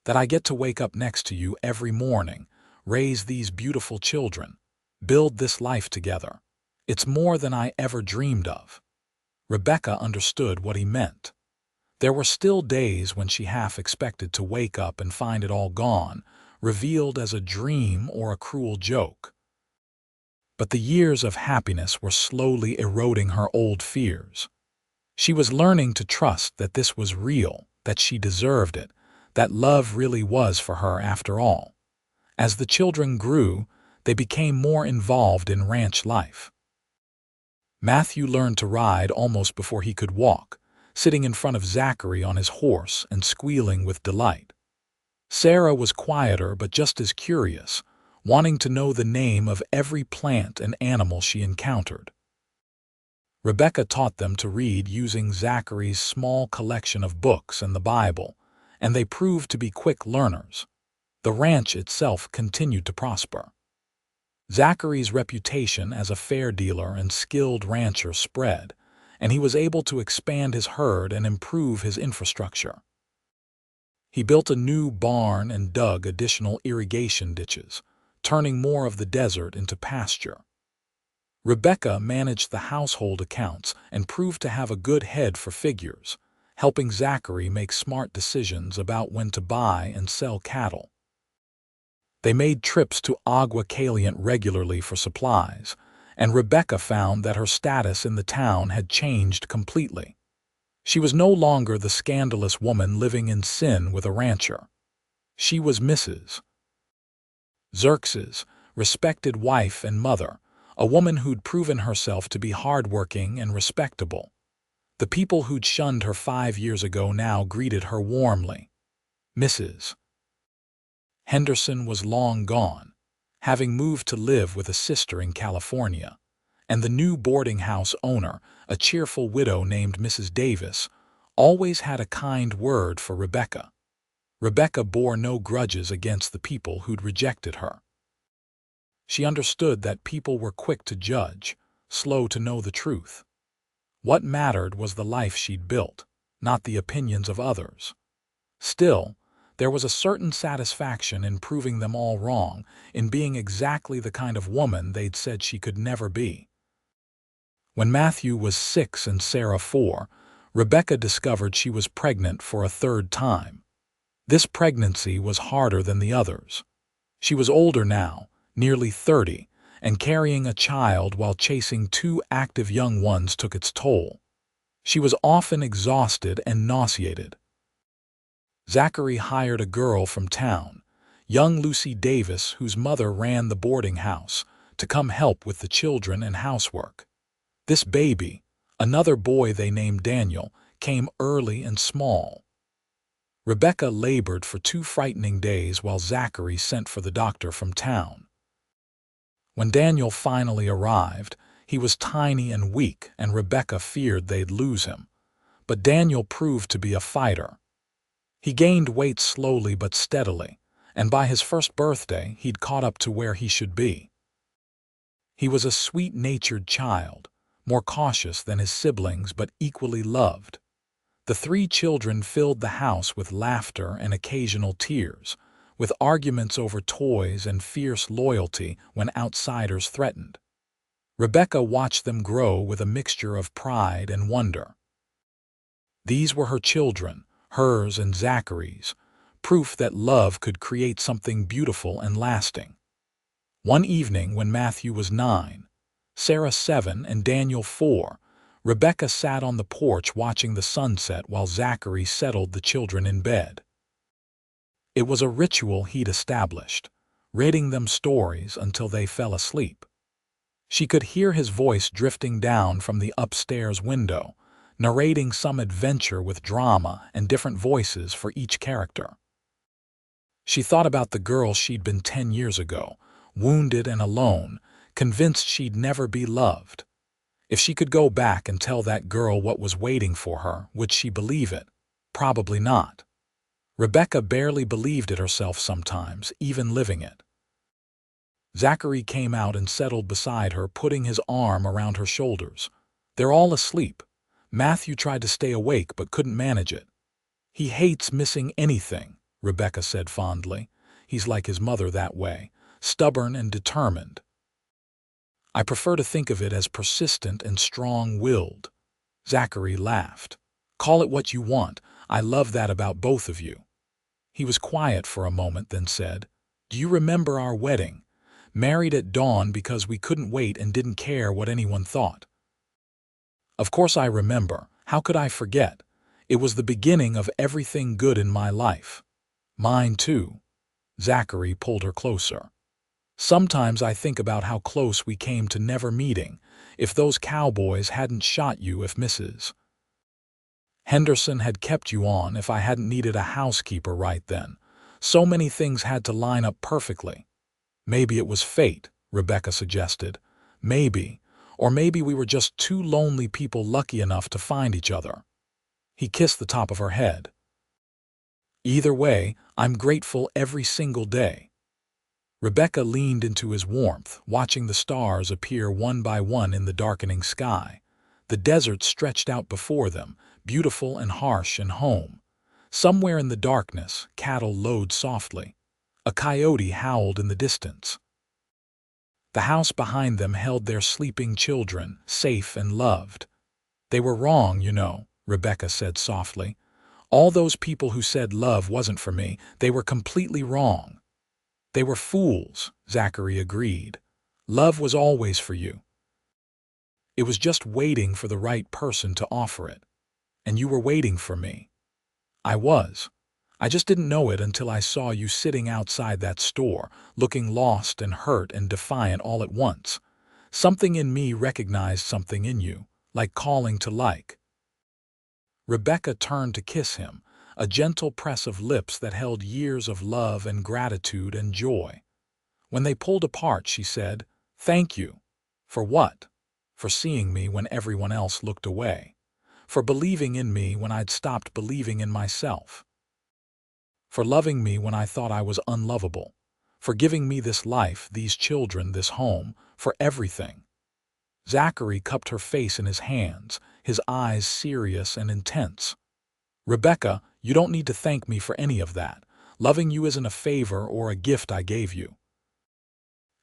That I get to wake up next to you every morning, raise these beautiful children, build this life together. It's more than I ever dreamed of." Rebecca understood what he meant. There were still days when she half expected to wake up and find it all gone, revealed as a dream or a cruel joke. But the years of happiness were slowly eroding her old fears. She was learning to trust that this was real, that she deserved it, that love really was for her after all. As the children grew, they became more involved in ranch life. Matthew learned to ride almost before he could walk, sitting in front of Zachary on his horse and squealing with delight. Sarah was quieter but just as curious, wanting to know the name of every plant and animal she encountered. Rebecca taught them to read using Zachary's small collection of books and the Bible, and they proved to be quick learners. The ranch itself continued to prosper. Zachary's reputation as a fair dealer and skilled rancher spread, and he was able to expand his herd and improve his infrastructure. He built a new barn and dug additional irrigation ditches, turning more of the desert into pasture. Rebecca managed the household accounts and proved to have a good head for figures, helping Zachary make smart decisions about when to buy and sell cattle. They made trips to Agua Caliente regularly for supplies, and Rebecca found that her status in the town had changed completely. She was no longer the scandalous woman living in sin with a rancher. She was Mrs. Xerxes, respected wife and mother, a woman who'd proven herself to be hardworking and respectable. The people who'd shunned her 5 years ago now greeted her warmly. Mrs. Henderson was long gone, having moved to live with a sister in California, and the new boarding house owner, a cheerful widow named Mrs. Davis, always had a kind word for Rebecca. Rebecca bore no grudges against the people who'd rejected her. She understood that people were quick to judge, slow to know the truth. What mattered was the life she'd built, not the opinions of others. Still, there was a certain satisfaction in proving them all wrong, in being exactly the kind of woman they'd said she could never be. When Matthew was 6 and Sarah 4, Rebecca discovered she was pregnant for a third time. This pregnancy was harder than the others. She was older now, nearly 30, and carrying a child while chasing 2 active young ones took its toll. She was often exhausted and nauseated. Zachary hired a girl from town, young Lucy Davis, whose mother ran the boarding house, to come help with the children and housework. This baby, another boy they named Daniel, came early and small. Rebecca labored for 2 frightening days while Zachary sent for the doctor from town. When Daniel finally arrived, he was tiny and weak, and Rebecca feared they'd lose him. But Daniel proved to be a fighter. He gained weight slowly but steadily, and by his first birthday he'd caught up to where he should be. He was a sweet-natured child, more cautious than his siblings but equally loved. The 3 children filled the house with laughter and occasional tears, with arguments over toys and fierce loyalty when outsiders threatened. Rebecca watched them grow with a mixture of pride and wonder. These were her children, hers and Zachary's, proof that love could create something beautiful and lasting. One evening when Matthew was 9, Sarah 7, and Daniel 4, Rebecca sat on the porch watching the sunset while Zachary settled the children in bed. It was a ritual he'd established, reading them stories until they fell asleep. She could hear his voice drifting down from the upstairs window, narrating some adventure with drama and different voices for each character. She thought about the girl she'd been 10 years ago, wounded and alone, convinced she'd never be loved. If she could go back and tell that girl what was waiting for her, would she believe it? Probably not. Rebecca barely believed it herself sometimes, even living it. Zachary came out and settled beside her, putting his arm around her shoulders. They're all asleep. Matthew tried to stay awake but couldn't manage it. He hates missing anything, Rebecca said fondly. "He's like his mother that way, stubborn and determined." "I prefer to think of it as persistent and strong-willed." Zachary laughed. "Call it what you want. I love that about both of you." He was quiet for a moment, then said, "Do you remember our wedding? Married at dawn because we couldn't wait and didn't care what anyone thought." "Of course I remember. How could I forget? It was the beginning of everything good in my life." "Mine too." Zachary pulled her closer. "Sometimes I think about how close we came to never meeting, if those cowboys hadn't shot you, if Mrs. Henderson had kept you on, if I hadn't needed a housekeeper right then. So many things had to line up perfectly." "Maybe it was fate," Rebecca suggested. "Maybe. Or maybe we were just two lonely people lucky enough to find each other." He kissed the top of her head. "Either way, I'm grateful every single day." Rebecca leaned into his warmth, watching the stars appear one by one in the darkening sky. The desert stretched out before them, beautiful and harsh and home. Somewhere in the darkness, cattle lowed softly. A coyote howled in the distance. The house behind them held their sleeping children, safe and loved. "They were wrong, you know," Rebecca said softly. "All those people who said love wasn't for me, they were completely wrong." "They were fools," Zachary agreed. "Love was always for you. It was just waiting for the right person to offer it. And you were waiting for me." "I was. I just didn't know it until I saw you sitting outside that store, looking lost and hurt and defiant all at once. Something in me recognized something in you, like calling to like." Rebecca turned to kiss him, a gentle press of lips that held years of love and gratitude and joy. When they pulled apart, she said, "Thank you." "For what?" "For seeing me when everyone else looked away. For believing in me when I'd stopped believing in myself. For loving me when I thought I was unlovable. For giving me this life, these children, this home, for everything." Zachary cupped her face in his hands, his eyes serious and intense. "Rebecca, you don't need to thank me for any of that. Loving you isn't a favor or a gift I gave you.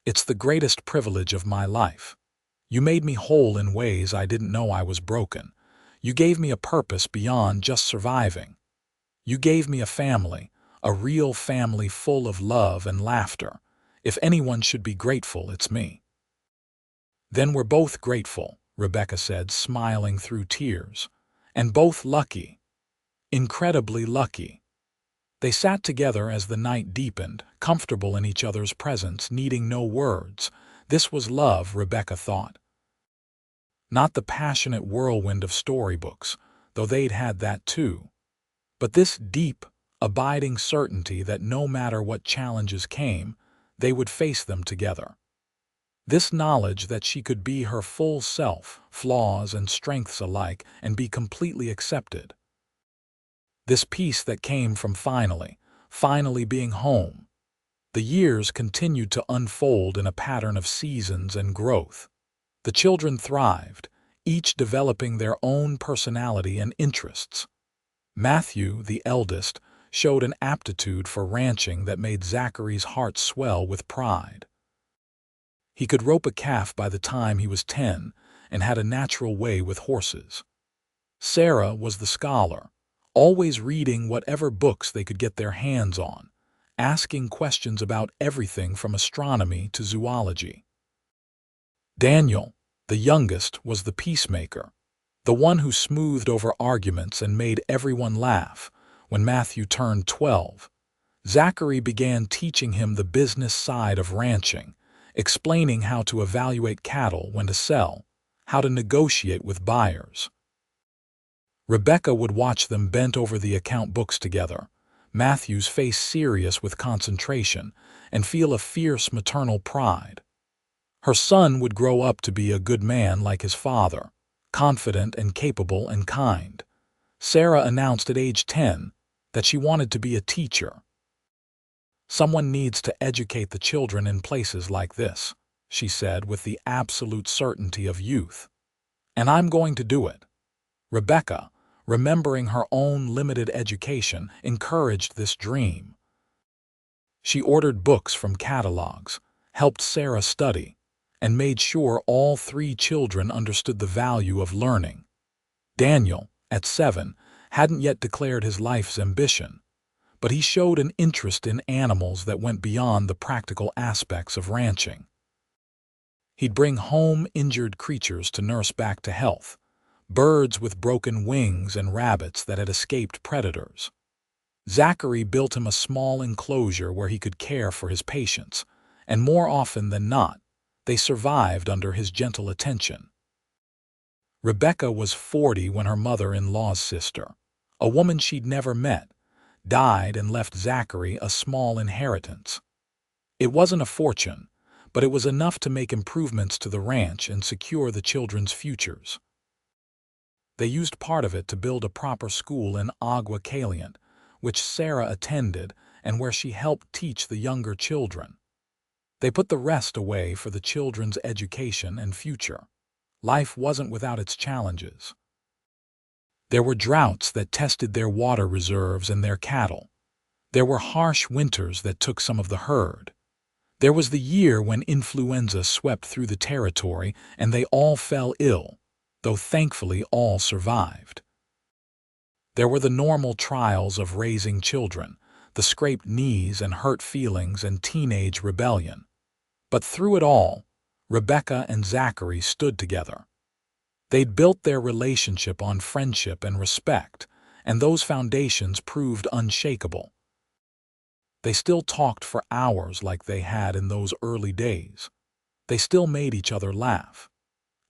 It's the greatest privilege of my life. You made me whole in ways I didn't know I was broken. You gave me a purpose beyond just surviving. You gave me a family, a real family full of love and laughter. If anyone should be grateful, it's me." "Then we're both grateful," Rebecca said, smiling through tears. "And both lucky. Incredibly lucky." They sat together as the night deepened, comfortable in each other's presence, needing no words. This was love, Rebecca thought. Not the passionate whirlwind of storybooks, though they'd had that too. But this deep, abiding certainty that no matter what challenges came, they would face them together. This knowledge that she could be her full self, flaws and strengths alike, and be completely accepted. This peace that came from finally being home. The years continued to unfold in a pattern of seasons and growth. The children thrived, each developing their own personality and interests. Matthew, the eldest, showed an aptitude for ranching that made Zachary's heart swell with pride. He could rope a calf by the time he was 10 and had a natural way with horses. Sarah was the scholar, always reading whatever books they could get their hands on, asking questions about everything from astronomy to zoology. Daniel, the youngest, was the peacemaker, the one who smoothed over arguments and made everyone laugh. When Matthew turned 12, Zachary began teaching him the business side of ranching, explaining how to evaluate cattle, when to sell, how to negotiate with buyers. Rebecca would watch them bent over the account books together, Matthew's face serious with concentration, and feel a fierce maternal pride. Her son would grow up to be a good man like his father, confident and capable and kind. Sarah announced at age 10 that she wanted to be a teacher. "Someone needs to educate the children in places like this," she said with the absolute certainty of youth. "And I'm going to do it." Rebecca, remembering her own limited education, encouraged this dream. She ordered books from catalogs, helped Sarah study, and made sure all 3 children understood the value of learning. Daniel, at 7, hadn't yet declared his life's ambition, but he showed an interest in animals that went beyond the practical aspects of ranching. He'd bring home injured creatures to nurse back to health, birds with broken wings and rabbits that had escaped predators. Zachary built him a small enclosure where he could care for his patients, and more often than not, they survived under his gentle attention. Rebecca was 40 when her mother-in-law's sister, a woman she'd never met, died and left Zachary a small inheritance. It wasn't a fortune, but it was enough to make improvements to the ranch and secure the children's futures. They used part of it to build a proper school in Agua Caliente, which Sarah attended and where she helped teach the younger children. They put the rest away for the children's education and future. Life wasn't without its challenges. There were droughts that tested their water reserves and their cattle. There were harsh winters that took some of the herd. There was the year when influenza swept through the territory and they all fell ill, though thankfully all survived. There were the normal trials of raising children, the scraped knees and hurt feelings and teenage rebellion. But through it all, Rebecca and Zachary stood together. They'd built their relationship on friendship and respect, and those foundations proved unshakable. They still talked for hours like they had in those early days. They still made each other laugh.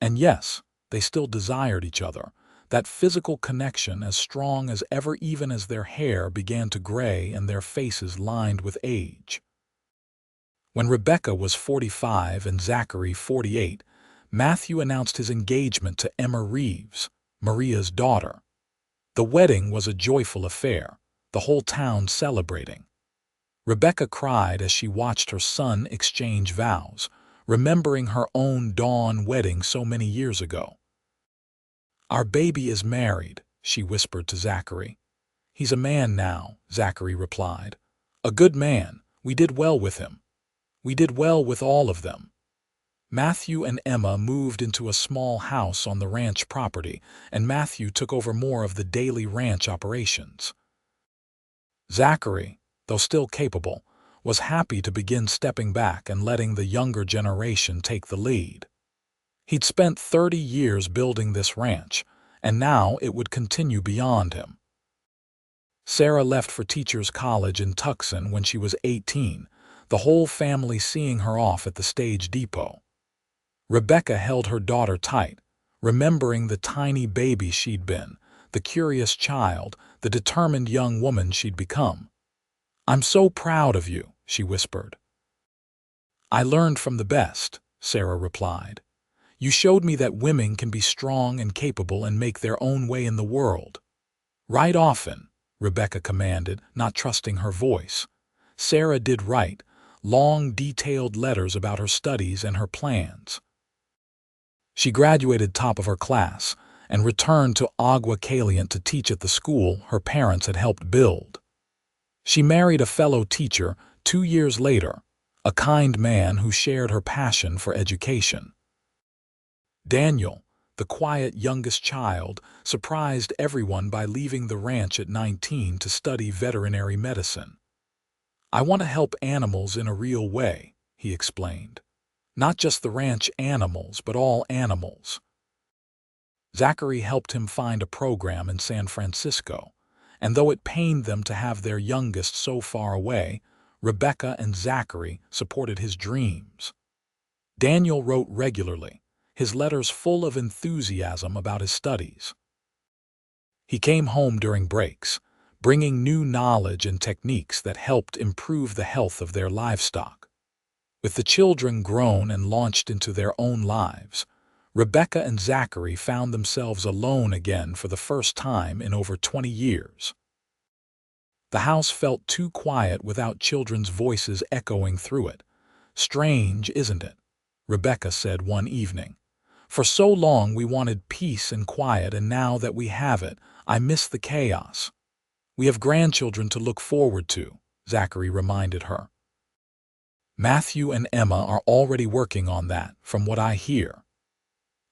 And yes, they still desired each other, that physical connection as strong as ever even as their hair began to gray and their faces lined with age. When Rebecca was 45 and Zachary 48, Matthew announced his engagement to Emma Reeves, Maria's daughter. The wedding was a joyful affair, the whole town celebrating. Rebecca cried as she watched her son exchange vows, remembering her own dawn wedding so many years ago. "Our baby is married," she whispered to Zachary. "He's a man now," Zachary replied. "A good man. We did well with him. We did well with all of them." Matthew and Emma moved into a small house on the ranch property, and Matthew took over more of the daily ranch operations. Zachary, though still capable, was happy to begin stepping back and letting the younger generation take the lead. He'd spent 30 years building this ranch, and now it would continue beyond him. Sarah left for teachers' college in Tucson when she was 18, the whole family seeing her off at the stage depot. Rebecca held her daughter tight, remembering the tiny baby she'd been, the curious child, the determined young woman she'd become. "I'm so proud of you," she whispered. "I learned from the best," Sarah replied. "You showed me that women can be strong and capable and make their own way in the world." "Write often," Rebecca commanded, not trusting her voice. Sarah did write, long, detailed letters about her studies and her plans. She graduated top of her class and returned to Agua Caliente to teach at the school her parents had helped build. She married a fellow teacher 2 years later, a kind man who shared her passion for education. Daniel, the quiet youngest child, surprised everyone by leaving the ranch at 19 to study veterinary medicine. "I want to help animals in a real way," he explained. "Not just the ranch animals, but all animals." Zachary helped him find a program in San Francisco, and though it pained them to have their youngest so far away, Rebecca and Zachary supported his dreams. Daniel wrote regularly, his letters full of enthusiasm about his studies. He came home during breaks, bringing new knowledge and techniques that helped improve the health of their livestock. With the children grown and launched into their own lives, Rebecca and Zachary found themselves alone again for the first time in over 20 years. The house felt too quiet without children's voices echoing through it. "Strange, isn't it?" Rebecca said one evening. "For so long we wanted peace and quiet, and now that we have it, I miss the chaos. We have grandchildren to look forward to, Zachary reminded her. Matthew and Emma are already working on that, from what I hear.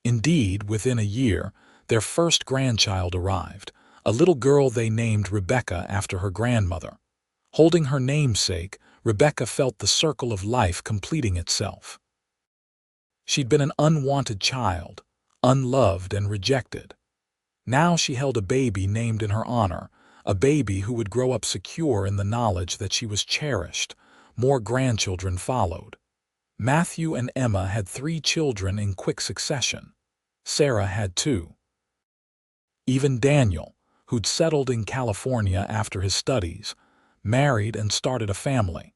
Indeed, within a year, their first grandchild arrived, a little girl they named Rebecca after her grandmother. Holding her namesake, Rebecca felt the circle of life completing itself. She'd been an unwanted child, unloved and rejected. Now she held a baby named in her honor, a baby who would grow up secure in the knowledge that she was cherished. More grandchildren followed. Matthew and Emma had 3 children in quick succession. Sarah had 2. Even Daniel, who'd settled in California after his studies, married and started a family.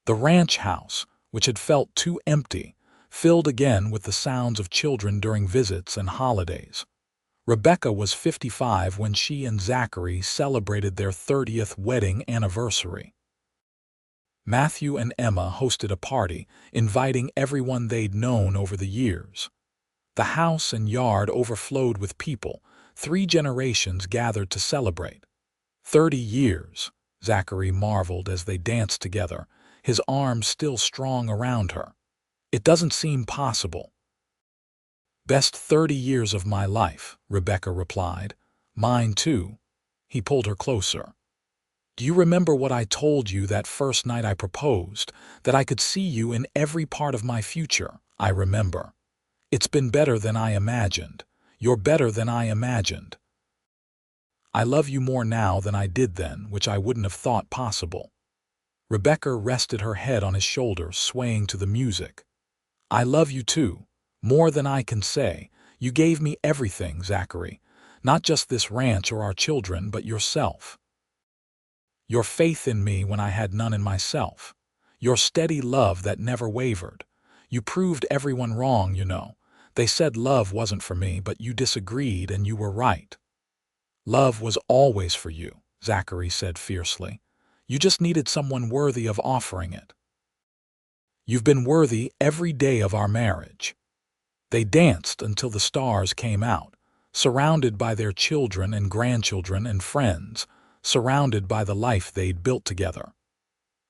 The ranch house, which had felt too empty, filled again with the sounds of children during visits and holidays. Rebecca was 55 when she and Zachary celebrated their 30th wedding anniversary. Matthew and Emma hosted a party, inviting everyone they'd known over the years. The house and yard overflowed with people. 3 generations gathered to celebrate. 30 years, Zachary marveled as they danced together, his arms still strong around her. It doesn't seem possible. Best 30 years of my life, Rebecca replied. Mine too. He pulled her closer. Do you remember what I told you that first night I proposed, that I could see you in every part of my future? I remember. It's been better than I imagined. You're better than I imagined. I love you more now than I did then, which I wouldn't have thought possible. Rebecca rested her head on his shoulder, swaying to the music. I love you too, more than I can say. You gave me everything, Zachary. Not just this ranch or our children, but yourself. Your faith in me when I had none in myself. Your steady love that never wavered. You proved everyone wrong, you know. They said love wasn't for me, but you disagreed and you were right. Love was always for you, Zachary said fiercely. You just needed someone worthy of offering it. You've been worthy every day of our marriage. They danced until the stars came out, surrounded by their children and grandchildren and friends, surrounded by the life they'd built together.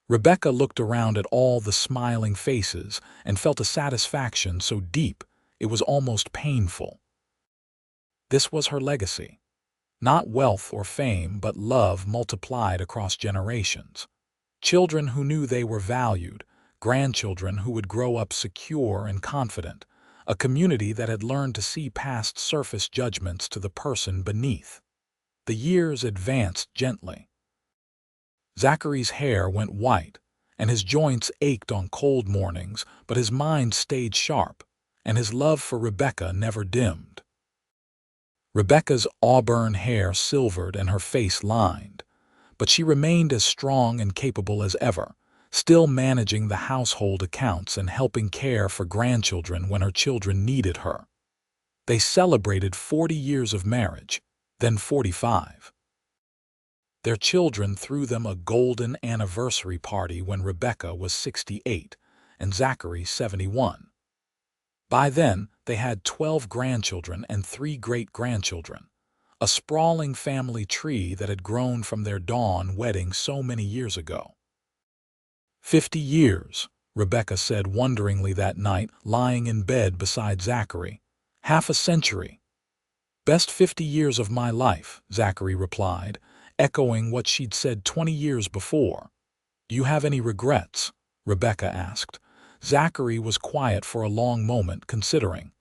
Rebecca looked around at all the smiling faces and felt a satisfaction so deep it was almost painful. This was her legacy. Not wealth or fame, but love multiplied across generations. Children who knew they were valued, grandchildren who would grow up secure and confident, a community that had learned to see past surface judgments to the person beneath. The years advanced gently. Zachary's hair went white, and his joints ached on cold mornings, but his mind stayed sharp, and his love for Rebecca never dimmed. Rebecca's auburn hair silvered and her face lined, but she remained as strong and capable as ever, still managing the household accounts and helping care for grandchildren when her children needed her. They celebrated 40 years of marriage, then 45. Their children threw them a golden anniversary party when Rebecca was 68 and Zachary 71. By then, they had 12 grandchildren and 3 great-grandchildren, a sprawling family tree that had grown from their dawn wedding so many years ago. 50 years, Rebecca said wonderingly that night, lying in bed beside Zachary. Half a century. Best 50 years of my life, Zachary replied, echoing what she'd said 20 years before. Do you have any regrets? Rebecca asked. Zachary was quiet for a long moment, considering.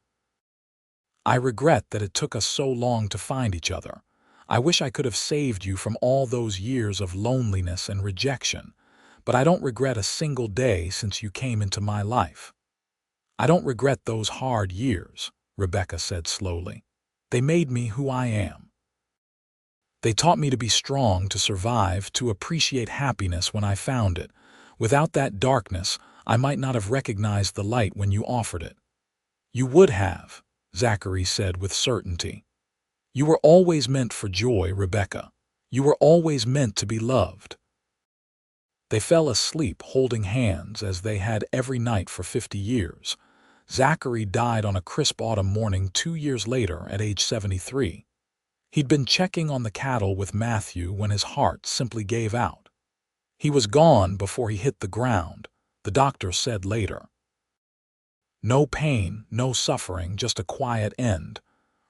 I regret that it took us so long to find each other. I wish I could have saved you from all those years of loneliness and rejection, but I don't regret a single day since you came into my life. I don't regret those hard years, Rebecca said slowly. They made me who I am. They taught me to be strong, to survive, to appreciate happiness when I found it. Without that darkness, I might not have recognized the light when you offered it. You would have, Zachary said with certainty. You were always meant for joy, Rebecca. You were always meant to be loved. They fell asleep holding hands as they had every night for 50 years. Zachary died on a crisp autumn morning 2 years later at age 73. He'd been checking on the cattle with Matthew when his heart simply gave out. He was gone before he hit the ground, the doctor said later. No pain, no suffering, just a quiet end.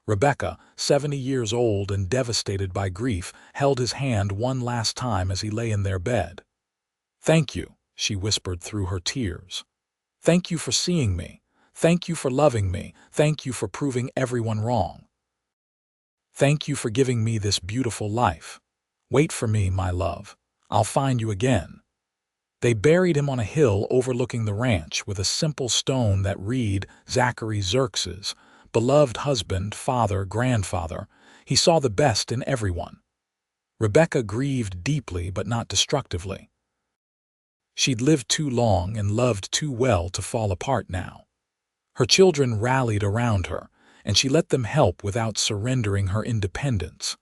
Rebecca, 70 years old and devastated by grief, held his hand one last time as he lay in their bed. "Thank you," she whispered through her tears. "Thank you for seeing me. Thank you for loving me. Thank you for proving everyone wrong. Thank you for giving me this beautiful life. Wait for me, my love. I'll find you again." They buried him on a hill overlooking the ranch with a simple stone that read, "Zachary Xerxes, beloved husband, father, grandfather. He saw the best in everyone." Rebecca grieved deeply but not destructively. She'd lived too long and loved too well to fall apart now. Her children rallied around her, and she let them help without surrendering her independence.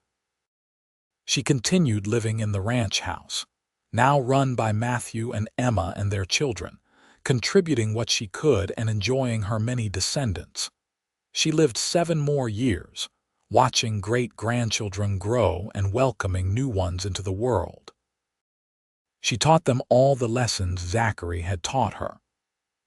She continued living in the ranch house, now run by Matthew and Emma and their children, contributing what she could and enjoying her many descendants. She lived 7 more years, watching great-grandchildren grow and welcoming new ones into the world. She taught them all the lessons Zachary had taught her: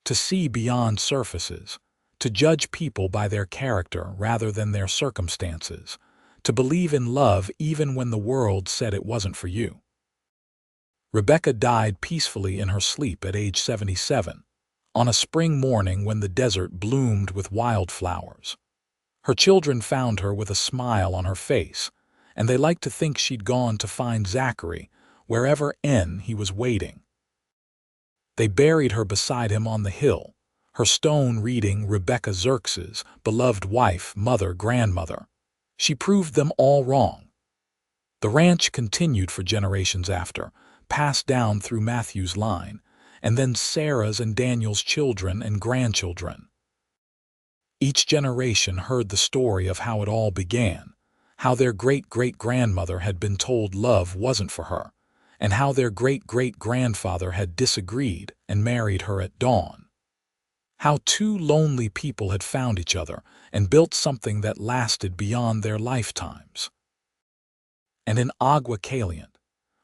to see beyond surfaces, to judge people by their character rather than their circumstances, to believe in love even when the world said it wasn't for you. Rebecca died peacefully in her sleep at age 77, on a spring morning when the desert bloomed with wildflowers. Her children found her with a smile on her face, and they liked to think she'd gone to find Zachary, wherever he was waiting. They buried her beside him on the hill, her stone reading Rebecca Xerxes, beloved wife, mother, grandmother. She proved them all wrong. The ranch continued for generations after, passed down through Matthew's line, and then Sarah's and Daniel's children and grandchildren. Each generation heard the story of how it all began, how their great-great-grandmother had been told love wasn't for her, and how their great-great-grandfather had disagreed and married her at dawn. How 2 lonely people had found each other and built something that lasted beyond their lifetimes. And in Agua Caliente,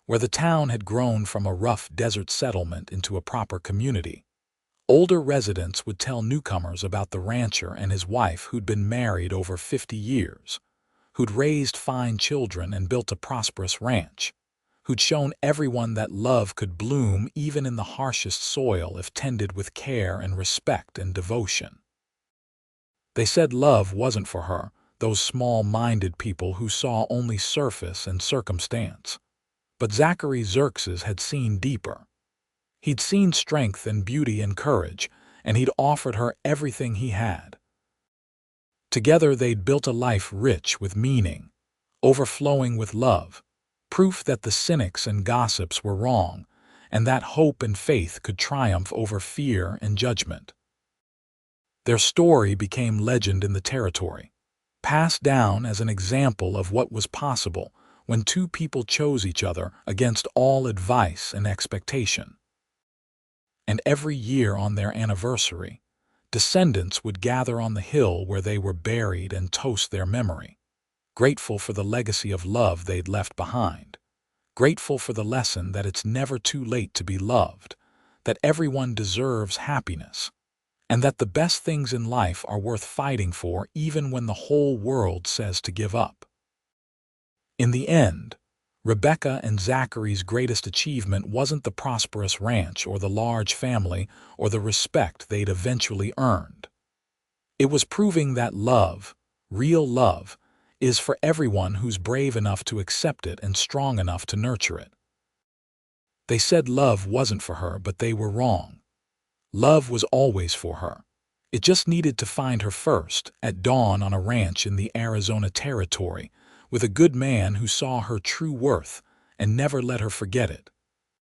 where the town had grown from a rough desert settlement into a proper community, older residents would tell newcomers about the rancher and his wife who'd been married over 50 years, who'd raised fine children and built a prosperous ranch, who'd shown everyone that love could bloom even in the harshest soil if tended with care and respect and devotion. They said love wasn't for her, those small-minded people who saw only surface and circumstance. But Zachary Xerxes had seen deeper. He'd seen strength and beauty and courage, and he'd offered her everything he had. Together they'd built a life rich with meaning, overflowing with love, proof that the cynics and gossips were wrong, and that hope and faith could triumph over fear and judgment. Their story became legend in the territory, passed down as an example of what was possible when 2 people chose each other against all advice and expectation. And every year on their anniversary, descendants would gather on the hill where they were buried and toast their memory, grateful for the legacy of love they'd left behind, grateful for the lesson that it's never too late to be loved, that everyone deserves happiness, and that the best things in life are worth fighting for even when the whole world says to give up. In the end, Rebecca and Zachary's greatest achievement wasn't the prosperous ranch or the large family or the respect they'd eventually earned. It was proving that love, real love, is for everyone who's brave enough to accept it and strong enough to nurture it. They said love wasn't for her, but they were wrong. Love was always for her. It just needed to find her first, at dawn on a ranch in the Arizona territory, with a good man who saw her true worth and never let her forget it.